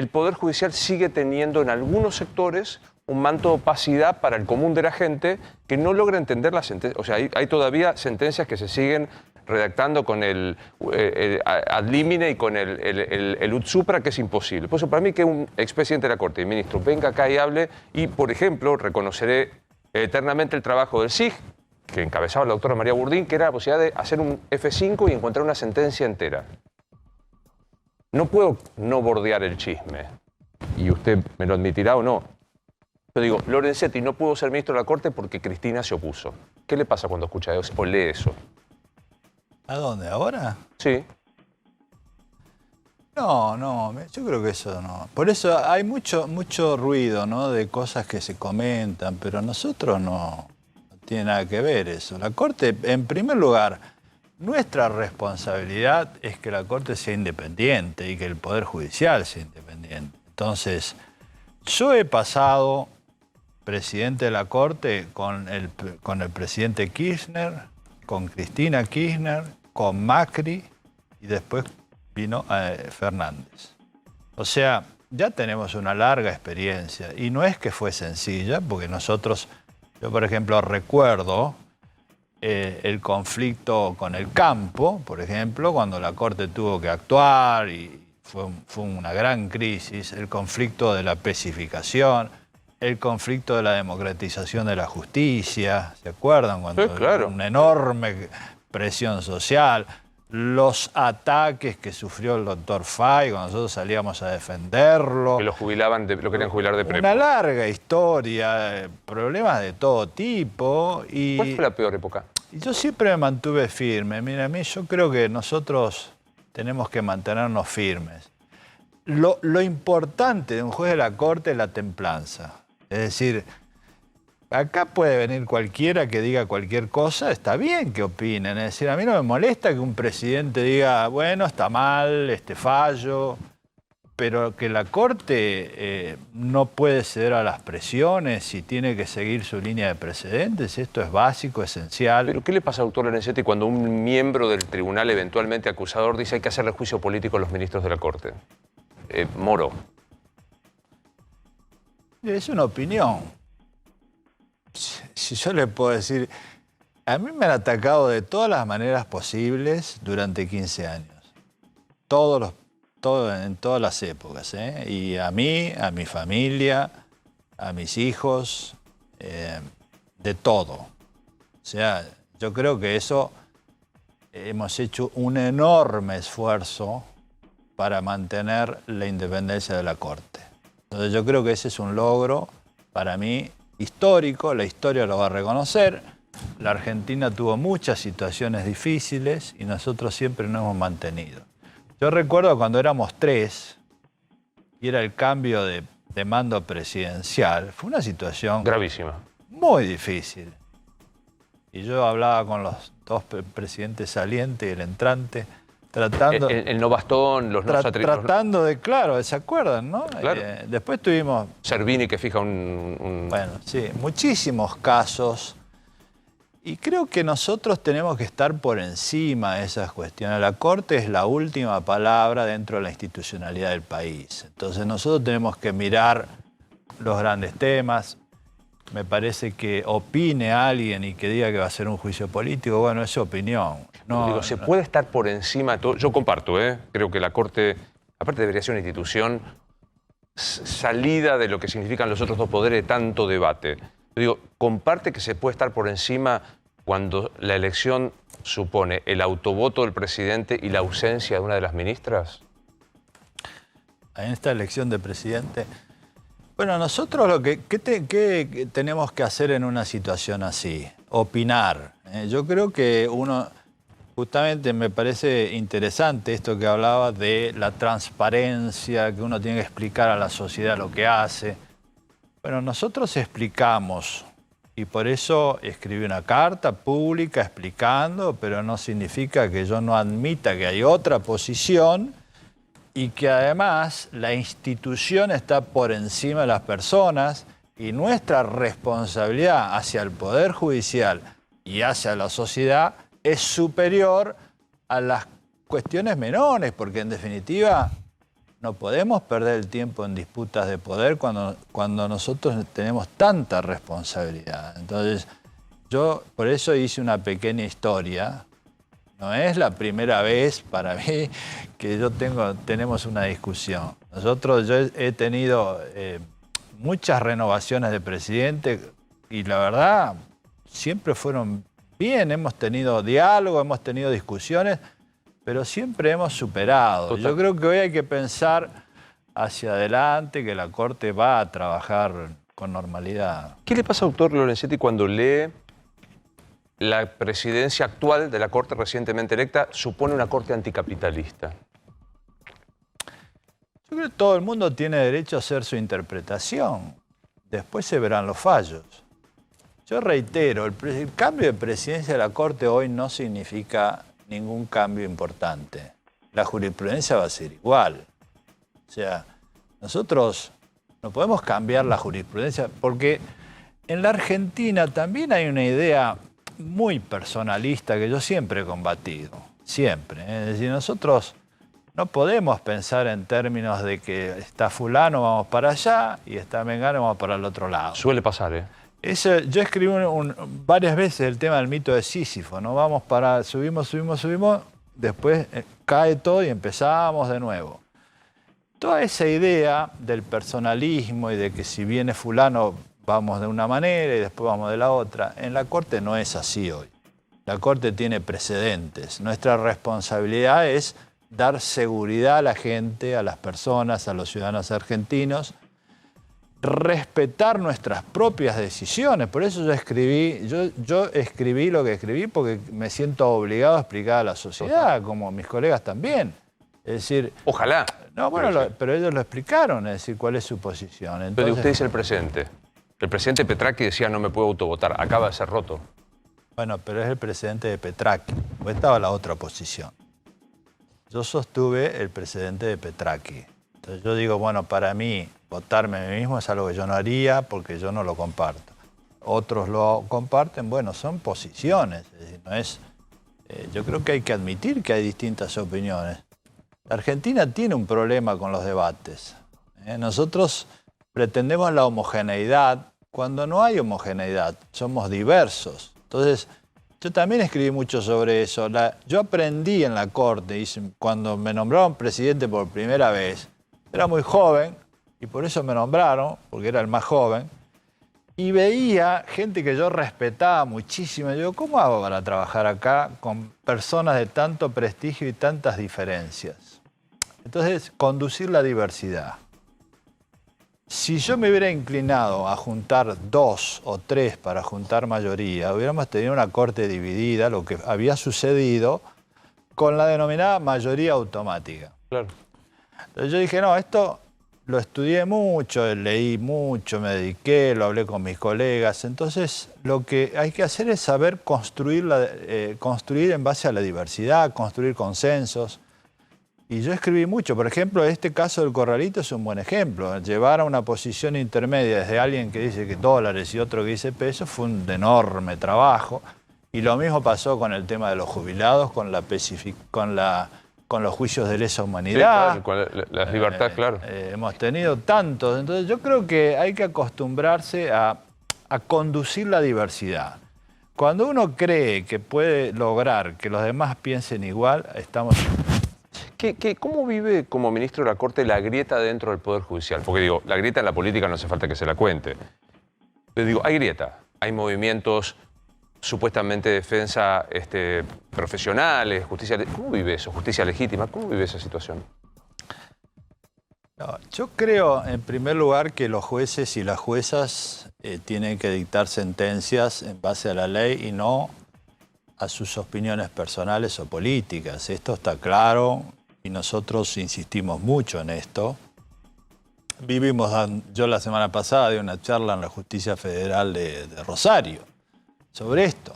Poder Judicial sigue teniendo en algunos sectores un manto de opacidad para el común de la gente que no logra entender las sentencias. O sea, hay todavía sentencias que se siguen redactando con el ad limine y con el ut supra, que es imposible. Por eso, para mí, que un expresidente de la Corte y ministro venga acá y hable, y, por ejemplo, reconoceré eternamente el trabajo del SIG, que encabezaba la doctora María Burdín, que era la posibilidad de hacer un F5 y encontrar una sentencia entera. No puedo no bordear el chisme, y usted me lo admitirá o no. Yo digo, Lorenzetti no pudo ser ministro de la Corte porque Cristina se opuso. ¿Qué le pasa cuando escucha eso o lee eso? ¿A dónde? ¿Ahora? Sí. No, yo creo que eso no. Por eso hay mucho ruido, ¿no?, de cosas que se comentan, pero nosotros no tiene nada que ver eso. La Corte, en primer lugar, nuestra responsabilidad es que la Corte sea independiente y que el Poder Judicial sea independiente. Entonces, yo he pasado presidente de la Corte con el presidente Kirchner, con Cristina Kirchner, con Macri, y después vino Fernández. O sea, ya tenemos una larga experiencia, y no es que fue sencilla, porque yo por ejemplo recuerdo el conflicto con el campo, por ejemplo, cuando la Corte tuvo que actuar y fue una gran crisis, el conflicto de la especificación, el conflicto de la democratización de la justicia, ¿se acuerdan? Cuando Sí, claro. una enorme presión social, los ataques que sufrió el doctor Fay cuando nosotros salíamos a defenderlo. Que lo jubilaban, lo querían jubilar de prepo. Una larga historia, problemas de todo tipo. Y ¿Cuál fue la peor época? yo siempre me mantuve firme. Mira, a mí yo creo que nosotros tenemos que mantenernos firmes. Lo importante de un juez de la Corte es la templanza. Es decir, acá puede venir cualquiera que diga cualquier cosa, está bien que opinen. Es decir, a mí no me molesta que un presidente diga, bueno, está mal este fallo, pero que la Corte no puede ceder a las presiones y tiene que seguir su línea de precedentes. Esto es básico, esencial. ¿Pero qué le pasa, doctor Lorenzetti, cuando un miembro del tribunal eventualmente acusador dice hay que hacerle juicio político a los ministros de la Corte? Moro. Es una opinión. Si yo le puedo decir, a mí me han atacado de todas las maneras posibles durante 15 años. En todas las épocas. Y a mí, a mi familia, a mis hijos, de todo. O sea, yo creo que eso hemos hecho un enorme esfuerzo para mantener la independencia de la Corte. Entonces yo creo que ese es un logro para mí histórico, la historia lo va a reconocer. La Argentina tuvo muchas situaciones difíciles y nosotros siempre nos hemos mantenido. Yo recuerdo cuando éramos 3 y era el cambio de mando presidencial, fue una situación gravísima, muy difícil. Y yo hablaba con los 2 presidentes salientes y el entrante, tratando... El no bastón, los no tratando de, claro, ¿se acuerdan, no? Claro. Después tuvimos... Servini que fija un... Bueno, sí, muchísimos casos. Y creo que nosotros tenemos que estar por encima de esas cuestiones. La Corte es la última palabra dentro de la institucionalidad del país. Entonces nosotros tenemos que mirar los grandes temas. Me parece que opine alguien y que diga que va a ser un juicio político, bueno, es su opinión. No, Digo, se puede estar por encima de todo. Yo comparto, creo que la Corte, aparte debería ser una institución salida de lo que significan los otros 2 poderes de tanto debate. Yo digo, comparte que se puede estar por encima cuando la elección supone el autovoto del presidente y la ausencia de una de las ministras. En esta elección de presidente... Bueno, nosotros lo que tenemos que hacer en una situación así, opinar. Yo creo que justamente me parece interesante esto que hablaba de la transparencia, que uno tiene que explicar a la sociedad lo que hace. Bueno, nosotros explicamos y por eso escribí una carta pública explicando, pero no significa que yo no admita que hay otra posición y que además la institución está por encima de las personas y nuestra responsabilidad hacia el Poder Judicial y hacia la sociedad es superior a las cuestiones menores, porque en definitiva no podemos perder el tiempo en disputas de poder cuando nosotros tenemos tanta responsabilidad. Entonces, yo por eso hice una pequeña historia. No es la primera vez para mí que tenemos una discusión. Yo he tenido muchas renovaciones de presidente y la verdad siempre fueron bien. Hemos tenido diálogo, hemos tenido discusiones, pero siempre hemos superado. Total. Yo creo que hoy hay que pensar hacia adelante, que la Corte va a trabajar con normalidad. ¿Qué le pasa, doctor Lorenzetti, cuando lee la presidencia actual de la Corte recientemente electa supone una Corte anticapitalista? Yo creo que todo el mundo tiene derecho a hacer su interpretación. Después se verán los fallos. Yo reitero, el cambio de presidencia de la Corte hoy no significa ningún cambio importante. La jurisprudencia va a ser igual. O sea, nosotros no podemos cambiar la jurisprudencia porque en la Argentina también hay una idea muy personalista que yo siempre he combatido, siempre. Es decir, nosotros no podemos pensar en términos de que está fulano, vamos para allá, y está mengano, vamos para el otro lado. Suele pasar, Yo escribí varias veces el tema del mito de Sísifo, ¿no? Vamos para, subimos, después cae todo y empezamos de nuevo. toda esa idea del personalismo y de que si viene fulano vamos de una manera y después vamos de la otra, en la Corte no es así hoy. La Corte tiene precedentes. Nuestra responsabilidad es dar seguridad a la gente, a las personas, a los ciudadanos argentinos, respetar nuestras propias decisiones. Por eso yo escribí lo que escribí porque me siento obligado a explicar a la sociedad, como mis colegas también. Es decir... Ojalá. No, bueno, pero ellos lo explicaron, es decir, cuál es su posición. Entonces, pero usted dice el presidente. El presidente Petracchi decía no me puedo autovotar, acaba de ser roto. Bueno, pero es el presidente de Petracchi, o estaba la otra posición. Yo sostuve el precedente de Petracchi. Entonces yo digo, bueno, para mí, votarme a mí mismo es algo que yo no haría porque yo no lo comparto. Otros lo comparten, bueno, son posiciones. Es decir, no es, yo creo que hay que admitir que hay distintas opiniones. La Argentina tiene un problema con los debates. Nosotros pretendemos la homogeneidad cuando no hay homogeneidad, somos diversos. Entonces, yo también escribí mucho sobre eso. Yo aprendí en la Corte, cuando me nombraron presidente por primera vez, era muy joven, y por eso me nombraron, porque era el más joven, y veía gente que yo respetaba muchísimo. Y digo, ¿cómo hago para trabajar acá con personas de tanto prestigio y tantas diferencias? Entonces, conducir la diversidad. Si yo me hubiera inclinado a juntar 2 o 3 para juntar mayoría, hubiéramos tenido una Corte dividida, lo que había sucedido con la denominada mayoría automática. Claro. Entonces yo dije, no, esto lo estudié mucho, leí mucho, me dediqué, lo hablé con mis colegas. Entonces lo que hay que hacer es saber construir en base a la diversidad, construir consensos. Y yo escribí mucho. Por ejemplo, este caso del corralito es un buen ejemplo. Llevar a una posición intermedia desde alguien que dice que dólares y otro que dice pesos fue un enorme trabajo. Y lo mismo pasó con el tema de los jubilados, con los juicios de lesa humanidad. Sí, claro, con la libertad, claro. Hemos tenido tantos. Entonces yo creo que hay que acostumbrarse a conducir la diversidad. Cuando uno cree que puede lograr que los demás piensen igual, estamos... ¿Cómo vive como ministro de la Corte la grieta dentro del Poder Judicial? Porque digo, la grieta en la política no hace falta que se la cuente. Pero digo, hay grieta, hay movimientos supuestamente de defensa profesionales, justicia... ¿Cómo vive eso? Justicia legítima, ¿cómo vive esa situación? No, yo creo, en primer lugar, que los jueces y las juezas tienen que dictar sentencias en base a la ley y no a sus opiniones personales o políticas. Esto está claro. Y nosotros insistimos mucho en esto. Yo la semana pasada di una charla en la Justicia Federal de Rosario sobre esto.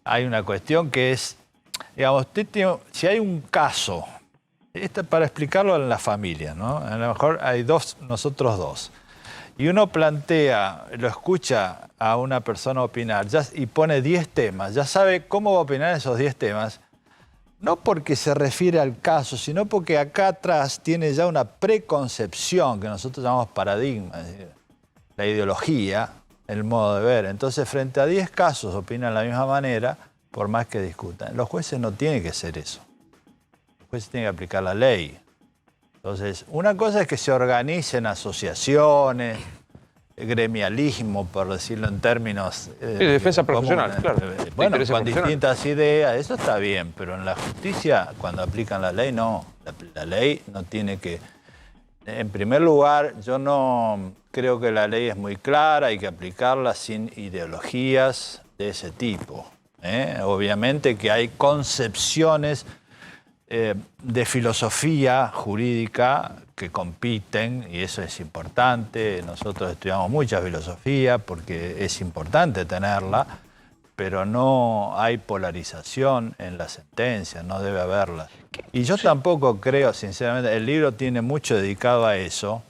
Hay una cuestión que es, digamos, si hay un caso, para explicarlo en la familia, ¿no? A lo mejor hay nosotros dos. Y uno plantea, lo escucha a una persona opinar y pone 10 temas, ya sabe cómo va a opinar esos 10 temas. No porque se refiere al caso, sino porque acá atrás tiene ya una preconcepción que nosotros llamamos paradigma, es decir, la ideología, el modo de ver. Entonces, frente a 10 casos opinan de la misma manera, por más que discutan. Los jueces no tienen que hacer eso. Los jueces tienen que aplicar la ley. Entonces, una cosa es que se organicen asociaciones, gremialismo, por decirlo en términos... de defensa profesional, claro. Bueno, con distintas ideas, eso está bien, pero en la justicia, cuando aplican la ley, no. La ley no tiene que... En primer lugar, yo no creo que la ley es muy clara, hay que aplicarla sin ideologías de ese tipo. Obviamente que hay concepciones de filosofía jurídica que compiten, y eso es importante. Nosotros estudiamos mucha filosofía porque es importante tenerla, pero no hay polarización en las sentencias, no debe haberla. Y yo tampoco creo, sinceramente, el libro tiene mucho dedicado a eso,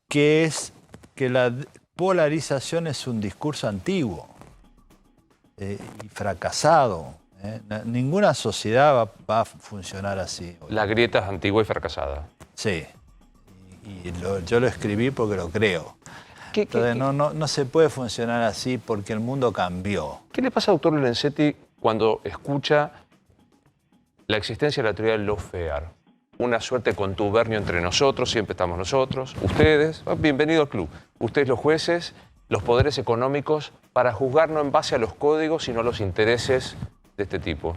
que es que la polarización es un discurso antiguo y fracasado. Ninguna sociedad va a funcionar así. La grieta es antigua y fracasada. Sí, yo lo escribí porque lo creo. Entonces, no se puede funcionar así porque el mundo cambió. ¿Qué le pasa, doctor Lorenzetti, cuando escucha la existencia de la teoría del lawfare? una suerte de contubernio entre nosotros, siempre estamos nosotros, ustedes, bienvenido al club, ustedes los jueces, los poderes económicos, para juzgar no en base a los códigos, sino a los intereses de este tipo?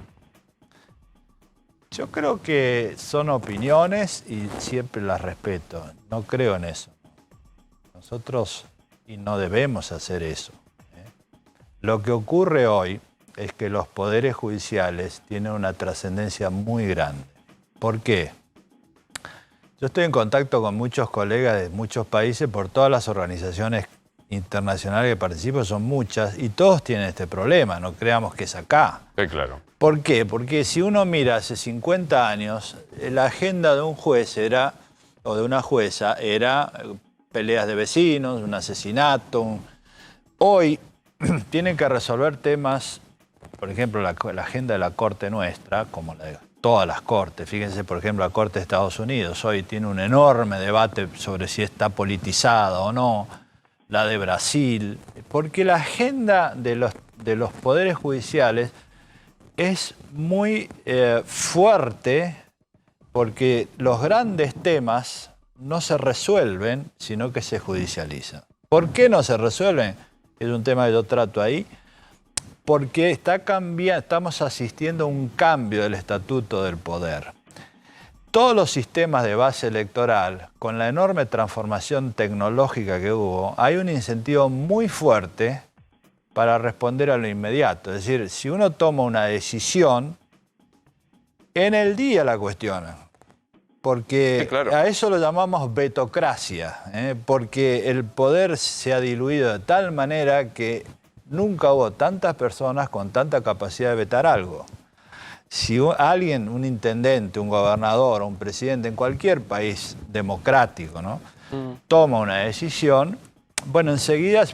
Yo creo que son opiniones y siempre las respeto. No creo en eso. Nosotros y no debemos hacer eso. Lo que ocurre hoy es que los poderes judiciales tienen una trascendencia muy grande. ¿Por qué? Yo estoy en contacto con muchos colegas de muchos países por todas las organizaciones internacionales que participo, son muchas, y todos tienen este problema, no creamos que es acá. Sí, claro. ¿Por qué? Porque si uno mira hace 50 años, la agenda de un juez era, o de una jueza, era peleas de vecinos, un asesinato. Hoy tienen que resolver temas, por ejemplo, la agenda de la Corte nuestra, como la de todas las cortes. Fíjense, por ejemplo, la Corte de Estados Unidos hoy tiene un enorme debate sobre si está politizada o no, la de Brasil, porque la agenda de los poderes judiciales es muy fuerte, porque los grandes temas no se resuelven, sino que se judicializan. ¿Por qué no se resuelven? Es un tema que yo trato ahí. Porque estamos asistiendo a un cambio del estatuto del poder. Todos los sistemas de base electoral, con la enorme transformación tecnológica que hubo, hay un incentivo muy fuerte para responder a lo inmediato. Es decir, si uno toma una decisión, en el día la cuestionan. Porque sí, claro, a eso lo llamamos vetocracia, porque el poder se ha diluido de tal manera que nunca hubo tantas personas con tanta capacidad de vetar algo. Si alguien, un intendente, un gobernador o un presidente en cualquier país democrático, ¿no?, toma una decisión, bueno, enseguida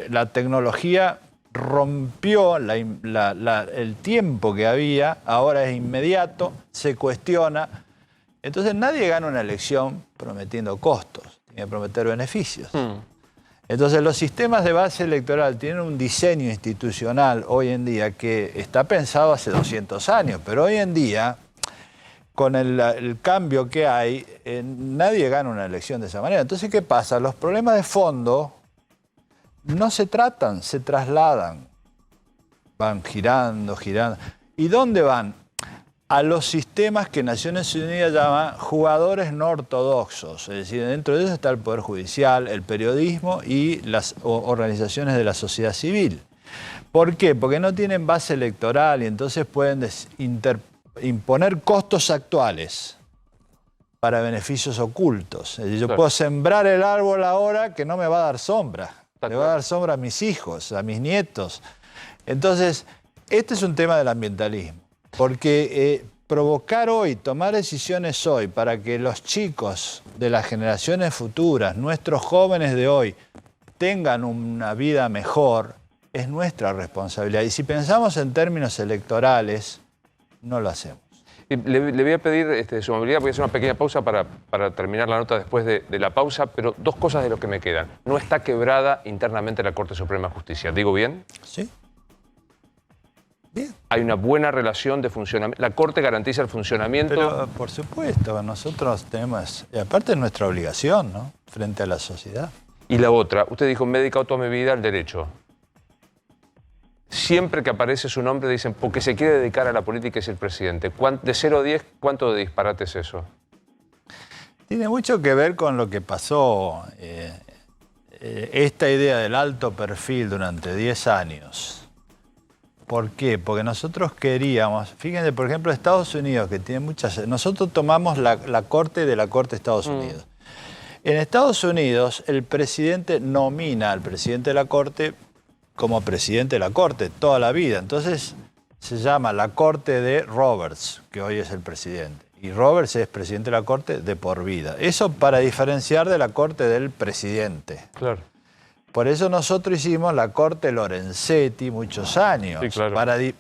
la tecnología rompió el tiempo que había, ahora es inmediato, se cuestiona. Entonces nadie gana una elección prometiendo costos, tiene que prometer beneficios. Entonces los sistemas de base electoral tienen un diseño institucional hoy en día que está pensado hace 200 años, pero hoy en día, con el cambio que hay, nadie gana una elección de esa manera. Entonces, ¿qué pasa? Los problemas de fondo no se tratan, se trasladan. Van girando, girando. ¿Y dónde van? A los sistemas que Naciones Unidas llama jugadores no ortodoxos. Es decir, dentro de eso está el Poder Judicial, el periodismo y las organizaciones de la sociedad civil. ¿Por qué? Porque no tienen base electoral y entonces pueden imponer costos actuales para beneficios ocultos. Es decir, yo puedo sembrar el árbol ahora que no me va a dar sombra. Le va a dar sombra a mis hijos, a mis nietos. Entonces, este es un tema del ambientalismo. Porque provocar hoy, tomar decisiones hoy para que los chicos de las generaciones futuras, nuestros jóvenes de hoy, tengan una vida mejor, es nuestra responsabilidad. Y si pensamos en términos electorales, no lo hacemos. Le voy a pedir su amabilidad, voy a hacer una pequeña pausa para terminar la nota después de la pausa, pero dos cosas de lo que me quedan. No está quebrada internamente la Corte Suprema de Justicia, ¿digo bien? Sí. Bien. Hay una buena relación de funcionamiento. La Corte garantiza el funcionamiento. Pero, por supuesto, nosotros tenemos, y aparte es nuestra obligación, ¿no?, frente a la sociedad. Y la otra, usted dijo, me he dedicado toda mi vida al derecho. Siempre que aparece su nombre dicen, porque se quiere dedicar a la política es el presidente. De 0 a 10, ¿cuánto de disparate es eso? Tiene mucho que ver con lo que pasó. Esta idea del alto perfil durante 10 años. ¿Por qué? Porque nosotros queríamos, fíjense, por ejemplo, Estados Unidos, que tiene muchas... Nosotros tomamos la Corte de la Corte de Estados Unidos. En Estados Unidos, el presidente nomina al presidente de la Corte como presidente de la Corte toda la vida. Entonces, se llama la Corte de Roberts, que hoy es el presidente. Y Roberts es presidente de la Corte de por vida. Eso para diferenciar de la Corte del presidente. Claro. Por eso nosotros hicimos la Corte Lorenzetti muchos años. Sí, claro.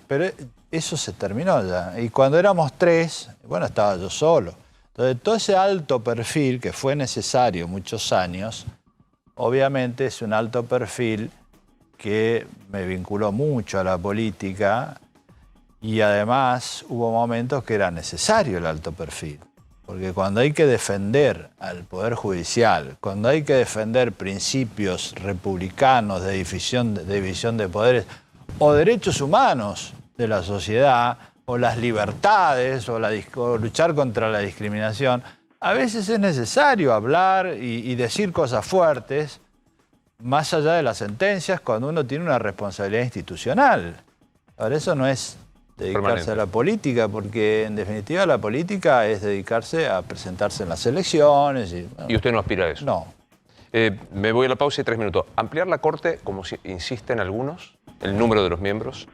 Pero eso se terminó ya. Y cuando éramos 3, bueno, estaba yo solo. Entonces, todo ese alto perfil que fue necesario muchos años, obviamente es un alto perfil que me vinculó mucho a la política y además hubo momentos que era necesario el alto perfil. Porque cuando hay que defender al Poder Judicial, cuando hay que defender principios republicanos de división de poderes o derechos humanos de la sociedad, o las libertades, o luchar contra la discriminación, a veces es necesario hablar y decir cosas fuertes, más allá de las sentencias, cuando uno tiene una responsabilidad institucional. Ahora, eso no es dedicarse a la política, porque en definitiva la política es dedicarse a presentarse en las elecciones. ¿Y usted no aspira a eso? No. Me voy a la pausa y 3 minutos. ¿Ampliar la Corte, como insisten algunos, el número de los miembros?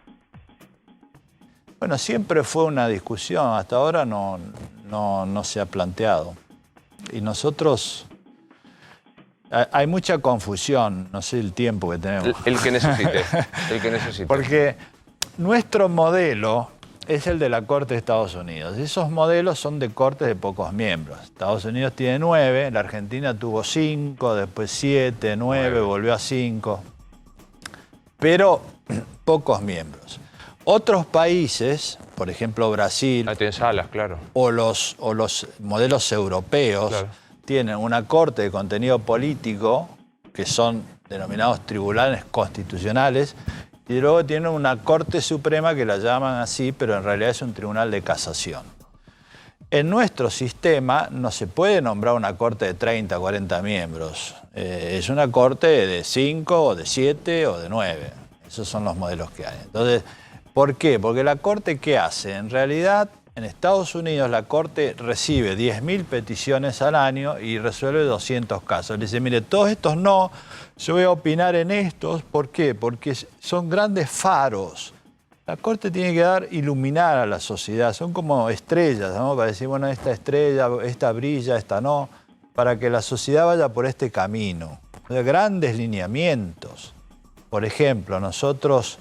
Bueno, siempre fue una discusión, hasta ahora no se ha planteado. Y nosotros... Hay mucha confusión, no sé el tiempo que tenemos. El que necesite, el que necesite. Porque nuestro modelo es el de la Corte de Estados Unidos. Esos modelos son de cortes de pocos miembros. Estados Unidos tiene 9, la Argentina tuvo 5, después 7, 9, volvió a 5. Pero pocos miembros. Otros países, por ejemplo Brasil, tienen salas, claro, o los modelos europeos, claro, tienen una corte de contenido político, que son denominados tribunales constitucionales, y luego tienen una Corte Suprema que la llaman así, pero en realidad es un tribunal de casación. En nuestro sistema no se puede nombrar una corte de 30, 40 miembros. Es una corte de 5, o de 7, o de 9. Esos son los modelos que hay. Entonces, ¿por qué? Porque la Corte, ¿qué hace? En realidad, en Estados Unidos la Corte recibe 10.000 peticiones al año y resuelve 200 casos. Le dice, mire, todos estos no, yo voy a opinar en estos. ¿Por qué? Porque son grandes faros. La Corte tiene que iluminar a la sociedad. Son como estrellas, ¿no? Para decir, bueno, esta estrella, esta brilla, esta no, para que la sociedad vaya por este camino. O sea, grandes lineamientos. Por ejemplo, nosotros...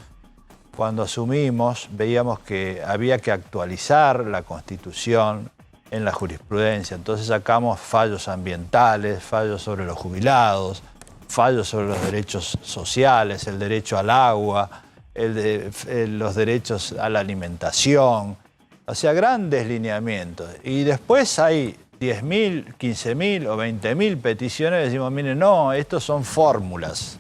Cuando asumimos, veíamos que había que actualizar la Constitución en la jurisprudencia. Entonces sacamos fallos ambientales, fallos sobre los jubilados, fallos sobre los derechos sociales, el derecho al agua, los derechos a la alimentación. O sea, grandes lineamientos. Y después hay 10.000, 15.000 o 20.000 peticiones y decimos, miren, no, estos son fórmulas.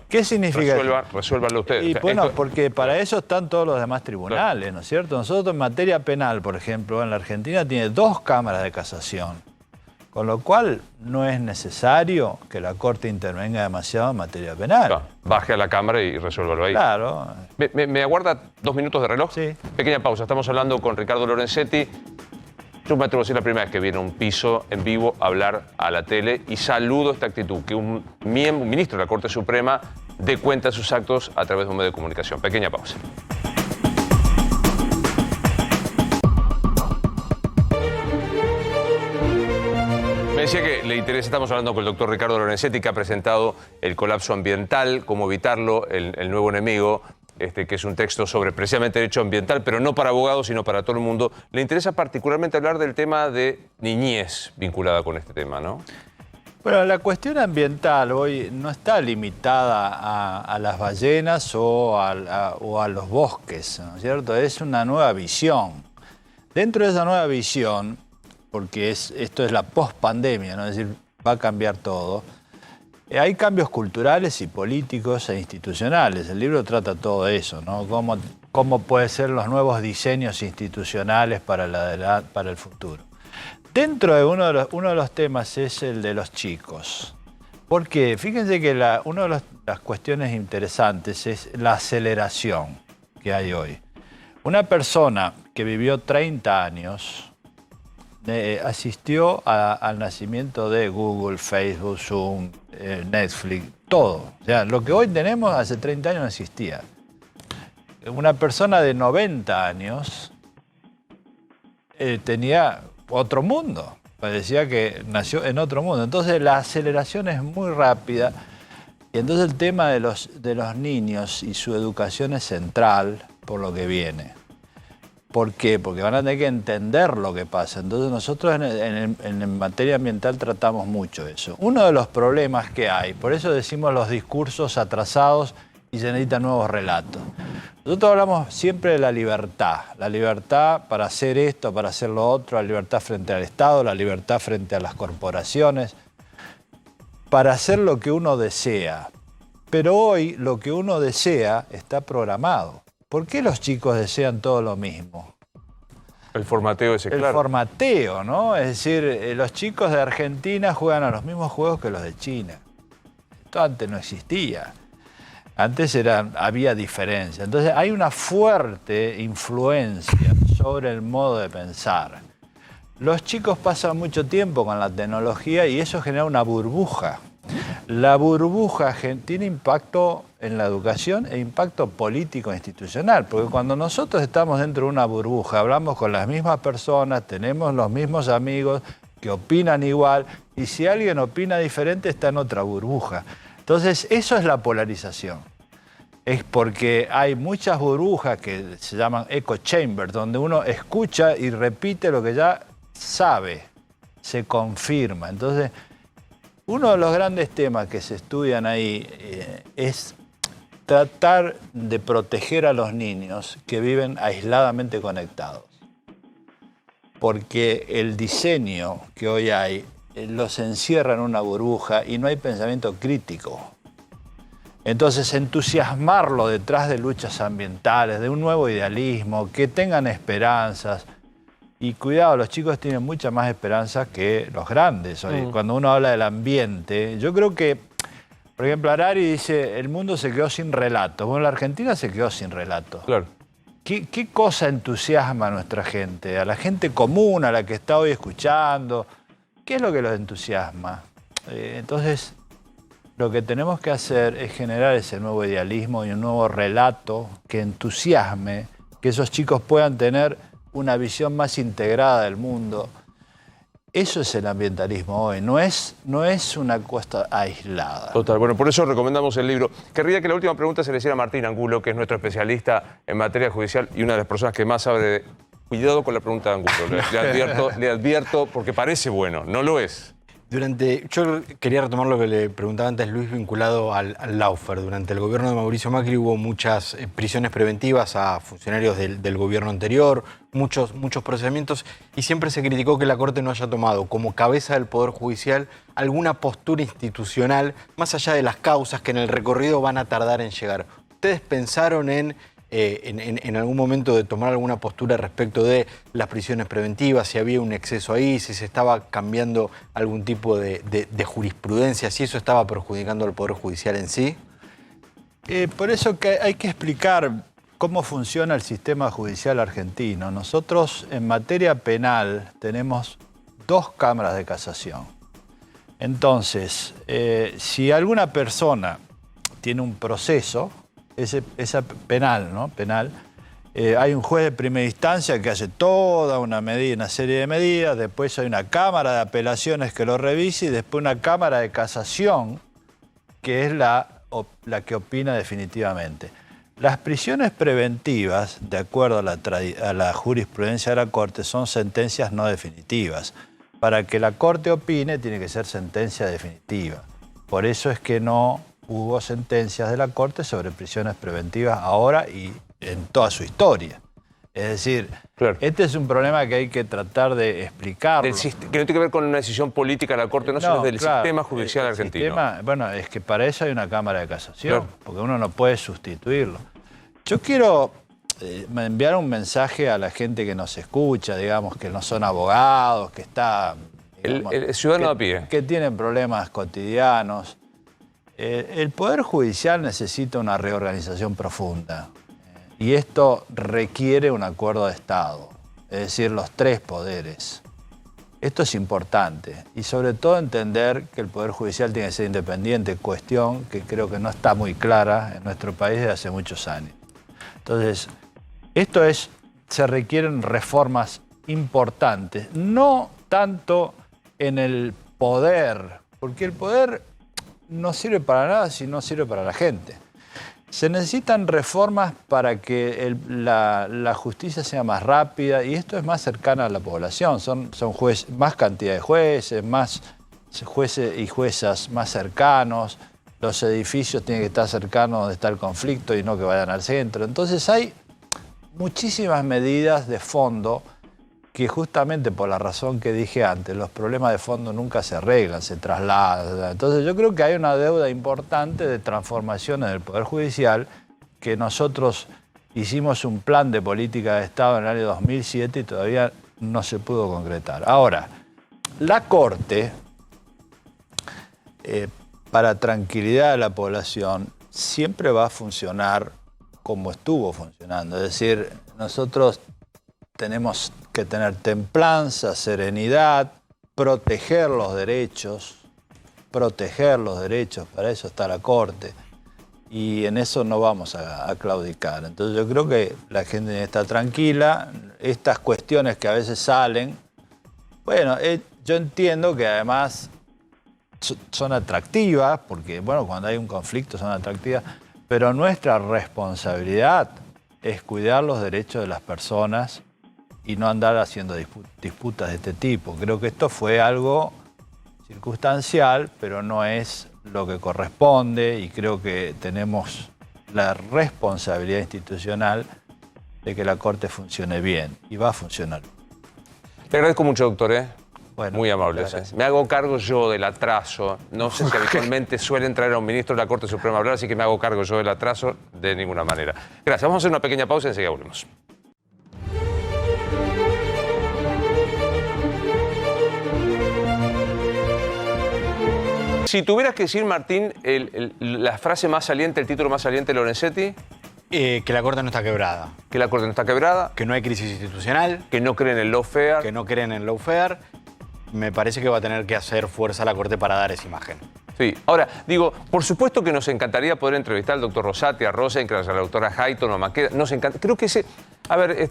¿Qué significa? Resuélvanlo ustedes. Y bueno, porque para eso están todos los demás tribunales, ¿no es cierto? Nosotros en materia penal, por ejemplo, en la Argentina tiene 2 cámaras de casación, con lo cual no es necesario que la Corte intervenga demasiado en materia penal. Baje a la Cámara y resuélvalo ahí. Claro. ¿Me aguarda 2 minutos de reloj? Sí. Pequeña pausa. Estamos hablando con Ricardo Lorenzetti. Yo me atrevo a decir la primera vez que viene a un piso en vivo a hablar a la tele y saludo esta actitud, que un ministro de la Corte Suprema dé cuenta de sus actos a través de un medio de comunicación. Pequeña pausa. Me decía que le interesa, estamos hablando con el doctor Ricardo Lorenzetti, que ha presentado El colapso ambiental, cómo evitarlo, el nuevo enemigo. Que es un texto sobre precisamente derecho ambiental, pero no para abogados, sino para todo el mundo. Le interesa particularmente hablar del tema de niñez vinculada con este tema, ¿no? Bueno, la cuestión ambiental hoy no está limitada a las ballenas o a los bosques, ¿no es cierto? Es una nueva visión. Dentro de esa nueva visión, porque esto es la pospandemia, ¿no? Es decir, va a cambiar todo. Hay cambios culturales y políticos e institucionales. El libro trata todo eso, ¿no? Cómo pueden ser los nuevos diseños institucionales para el futuro. Dentro de uno de los temas es el de los chicos. Porque fíjense que una de las cuestiones interesantes es la aceleración que hay hoy. Una persona que vivió 30 años asistió al nacimiento de Google, Facebook, Zoom, Netflix, todo. O sea, lo que hoy tenemos hace 30 años no existía. Una persona de 90 años tenía otro mundo. Parecía que nació en otro mundo. Entonces la aceleración es muy rápida. Y entonces el tema de los niños y su educación es central por lo que viene. ¿Por qué? Porque van a tener que entender lo que pasa. Entonces nosotros en materia ambiental tratamos mucho eso. Uno de los problemas que hay, por eso decimos los discursos atrasados y se necesitan nuevos relatos. Nosotros hablamos siempre de la libertad para hacer esto, para hacer lo otro, la libertad frente al Estado, la libertad frente a las corporaciones, para hacer lo que uno desea. Pero hoy lo que uno desea está programado. ¿Por qué los chicos desean todo lo mismo? El formateo ese, claro. El formateo, ¿no? Es decir, los chicos de Argentina juegan a los mismos juegos que los de China. Esto antes no existía. Antes había diferencia. Entonces hay una fuerte influencia sobre el modo de pensar. Los chicos pasan mucho tiempo con la tecnología y eso genera una burbuja. La burbuja tiene impacto en la educación e impacto político e institucional, porque cuando nosotros estamos dentro de una burbuja, hablamos con las mismas personas, tenemos los mismos amigos que opinan igual, y si alguien opina diferente está en otra burbuja. Entonces, eso es la polarización. Es porque hay muchas burbujas que se llaman echo chambers, donde uno escucha y repite lo que ya sabe, se confirma. Entonces, uno de los grandes temas que se estudian ahí es tratar de proteger a los niños que viven aisladamente conectados. Porque el diseño que hoy hay los encierra en una burbuja y no hay pensamiento crítico. Entonces, entusiasmarlo detrás de luchas ambientales, de un nuevo idealismo, que tengan esperanzas. Y cuidado, los chicos tienen mucha más esperanza que los grandes. Cuando uno habla del ambiente, yo creo que, por ejemplo, Harari dice, el mundo se quedó sin relatos. Bueno, la Argentina se quedó sin relatos. Claro. ¿Qué cosa entusiasma a nuestra gente? A la gente común, a la que está hoy escuchando. ¿Qué es lo que los entusiasma? Entonces, lo que tenemos que hacer es generar ese nuevo idealismo y un nuevo relato que entusiasme, que esos chicos puedan tener una visión más integrada del mundo. Eso es el ambientalismo hoy, no es una cosa aislada. Total, bueno, por eso recomendamos el libro. Querría que la última pregunta se le hiciera a Martín Angulo, que es nuestro especialista en materia judicial y una de las personas que más sabe de... Cuidado con la pregunta de Angulo, le advierto porque parece bueno, no lo es. Yo quería retomar lo que le preguntaba antes Luis vinculado al lawfare. Durante el gobierno de Mauricio Macri hubo muchas prisiones preventivas a funcionarios del gobierno anterior, muchos procesamientos, y siempre se criticó que la Corte no haya tomado como cabeza del Poder Judicial alguna postura institucional, más allá de las causas que en el recorrido van a tardar en llegar. ¿Ustedes pensaron en algún momento de tomar alguna postura respecto de las prisiones preventivas, si había un exceso ahí, si se estaba cambiando algún tipo de jurisprudencia, si eso estaba perjudicando al Poder Judicial en sí? Por eso que hay que explicar cómo funciona el sistema judicial argentino. Nosotros en materia penal tenemos 2 cámaras de casación. Entonces, si alguna persona tiene un proceso, esa penal, ¿no? Hay un juez de primera instancia que hace toda una serie de medidas, después hay una cámara de apelaciones que lo revisa y después una cámara de casación que es la que opina definitivamente. Las prisiones preventivas, de acuerdo a la jurisprudencia de la Corte, son sentencias no definitivas. Para que la Corte opine tiene que ser sentencia definitiva. Por eso es que no hubo sentencias de la Corte sobre prisiones preventivas ahora y en toda su historia. Es decir, claro, este es un problema que hay que tratar de explicarlo. Que no tiene que ver con una decisión política de la Corte, sino del sistema judicial argentino. Bueno, es que para eso hay una Cámara de Casación, porque uno no puede sustituirlo. Yo quiero enviar un mensaje a la gente que nos escucha, digamos, que no son abogados, que está... Digamos, el ciudadano a pie. Que tienen problemas cotidianos. El Poder Judicial necesita una reorganización profunda y esto requiere un acuerdo de Estado, es decir, los 3 poderes. Esto es importante y sobre todo entender que el Poder Judicial tiene que ser independiente, cuestión que creo que no está muy clara en nuestro país desde hace muchos años. Entonces, se requieren reformas importantes, no tanto en el poder, porque el poder no sirve para nada si no sirve para la gente. Se necesitan reformas para que la justicia sea más rápida y esto es más cercana a la población. Son más cantidad de jueces, más jueces y juezas más cercanos, los edificios tienen que estar cercanos donde está el conflicto y no que vayan al centro. Entonces hay muchísimas medidas de fondo que justamente por la razón que dije antes, los problemas de fondo nunca se arreglan, se trasladan. Entonces yo creo que hay una deuda importante de transformación en el Poder Judicial, que nosotros hicimos un plan de política de Estado en el año 2007 y todavía no se pudo concretar. Ahora, la Corte, para tranquilidad de la población, siempre va a funcionar como estuvo funcionando. Es decir, nosotros tenemos que tener templanza, serenidad, proteger los derechos, para eso está la Corte. Y en eso no vamos a claudicar. Entonces yo creo que la gente está tranquila. Estas cuestiones que a veces salen, bueno, yo entiendo que además son atractivas, porque bueno, cuando hay un conflicto son atractivas, pero nuestra responsabilidad es cuidar los derechos de las personas y no andar haciendo disputas de este tipo. Creo que esto fue algo circunstancial, pero no es lo que corresponde y creo que tenemos la responsabilidad institucional de que la Corte funcione bien y va a funcionar. Le agradezco mucho, doctor. Bueno, muy amable. Me hago cargo yo del atraso. No sé si habitualmente suelen traer a un ministro de la Corte Suprema a hablar, así que me hago cargo yo del atraso de ninguna manera. Gracias. Vamos a hacer una pequeña pausa y enseguida volvemos. Si tuvieras que decir, Martín, la frase más saliente, el título más saliente de Lorenzetti. Que la Corte no está quebrada. Que la Corte no está quebrada. Que no hay crisis institucional. Que no creen en lawfare. Que no creen en lawfare. Me parece que va a tener que hacer fuerza la Corte para dar esa imagen. Sí. Ahora, digo, por supuesto que nos encantaría poder entrevistar al doctor Rosati, a Rosenkranz, a la doctora Hayton, a Maqueda. Nos encanta. Creo que ese... A ver,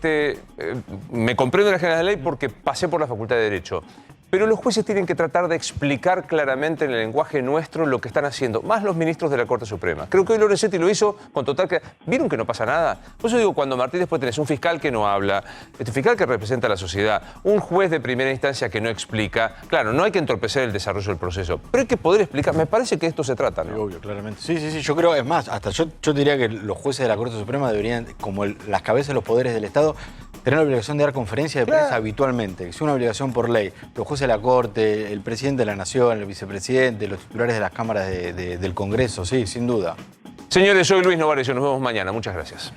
me comprendo la General de Ley porque pasé por la Facultad de Derecho. Pero los jueces tienen que tratar de explicar claramente en el lenguaje nuestro lo que están haciendo, más los ministros de la Corte Suprema. Creo que hoy Lorenzetti lo hizo con total claridad. ¿Vieron que no pasa nada? Por eso digo, cuando Martín después tenés un fiscal que no habla, este fiscal que representa a la sociedad, un juez de primera instancia que no explica, claro, no hay que entorpecer el desarrollo del proceso, pero hay que poder explicar. Me parece que esto se trata, ¿no? Obvio, claramente. Sí, yo creo, es más, hasta yo diría que los jueces de la Corte Suprema deberían, como las cabezas de los poderes del Estado, tener la obligación de dar conferencias de prensa habitualmente, que es una obligación por ley. Los jueces de la Corte, el presidente de la Nación, el vicepresidente, los titulares de las cámaras del Congreso, sí, sin duda. Señores, soy Luis Novarecio, nos vemos mañana. Muchas gracias.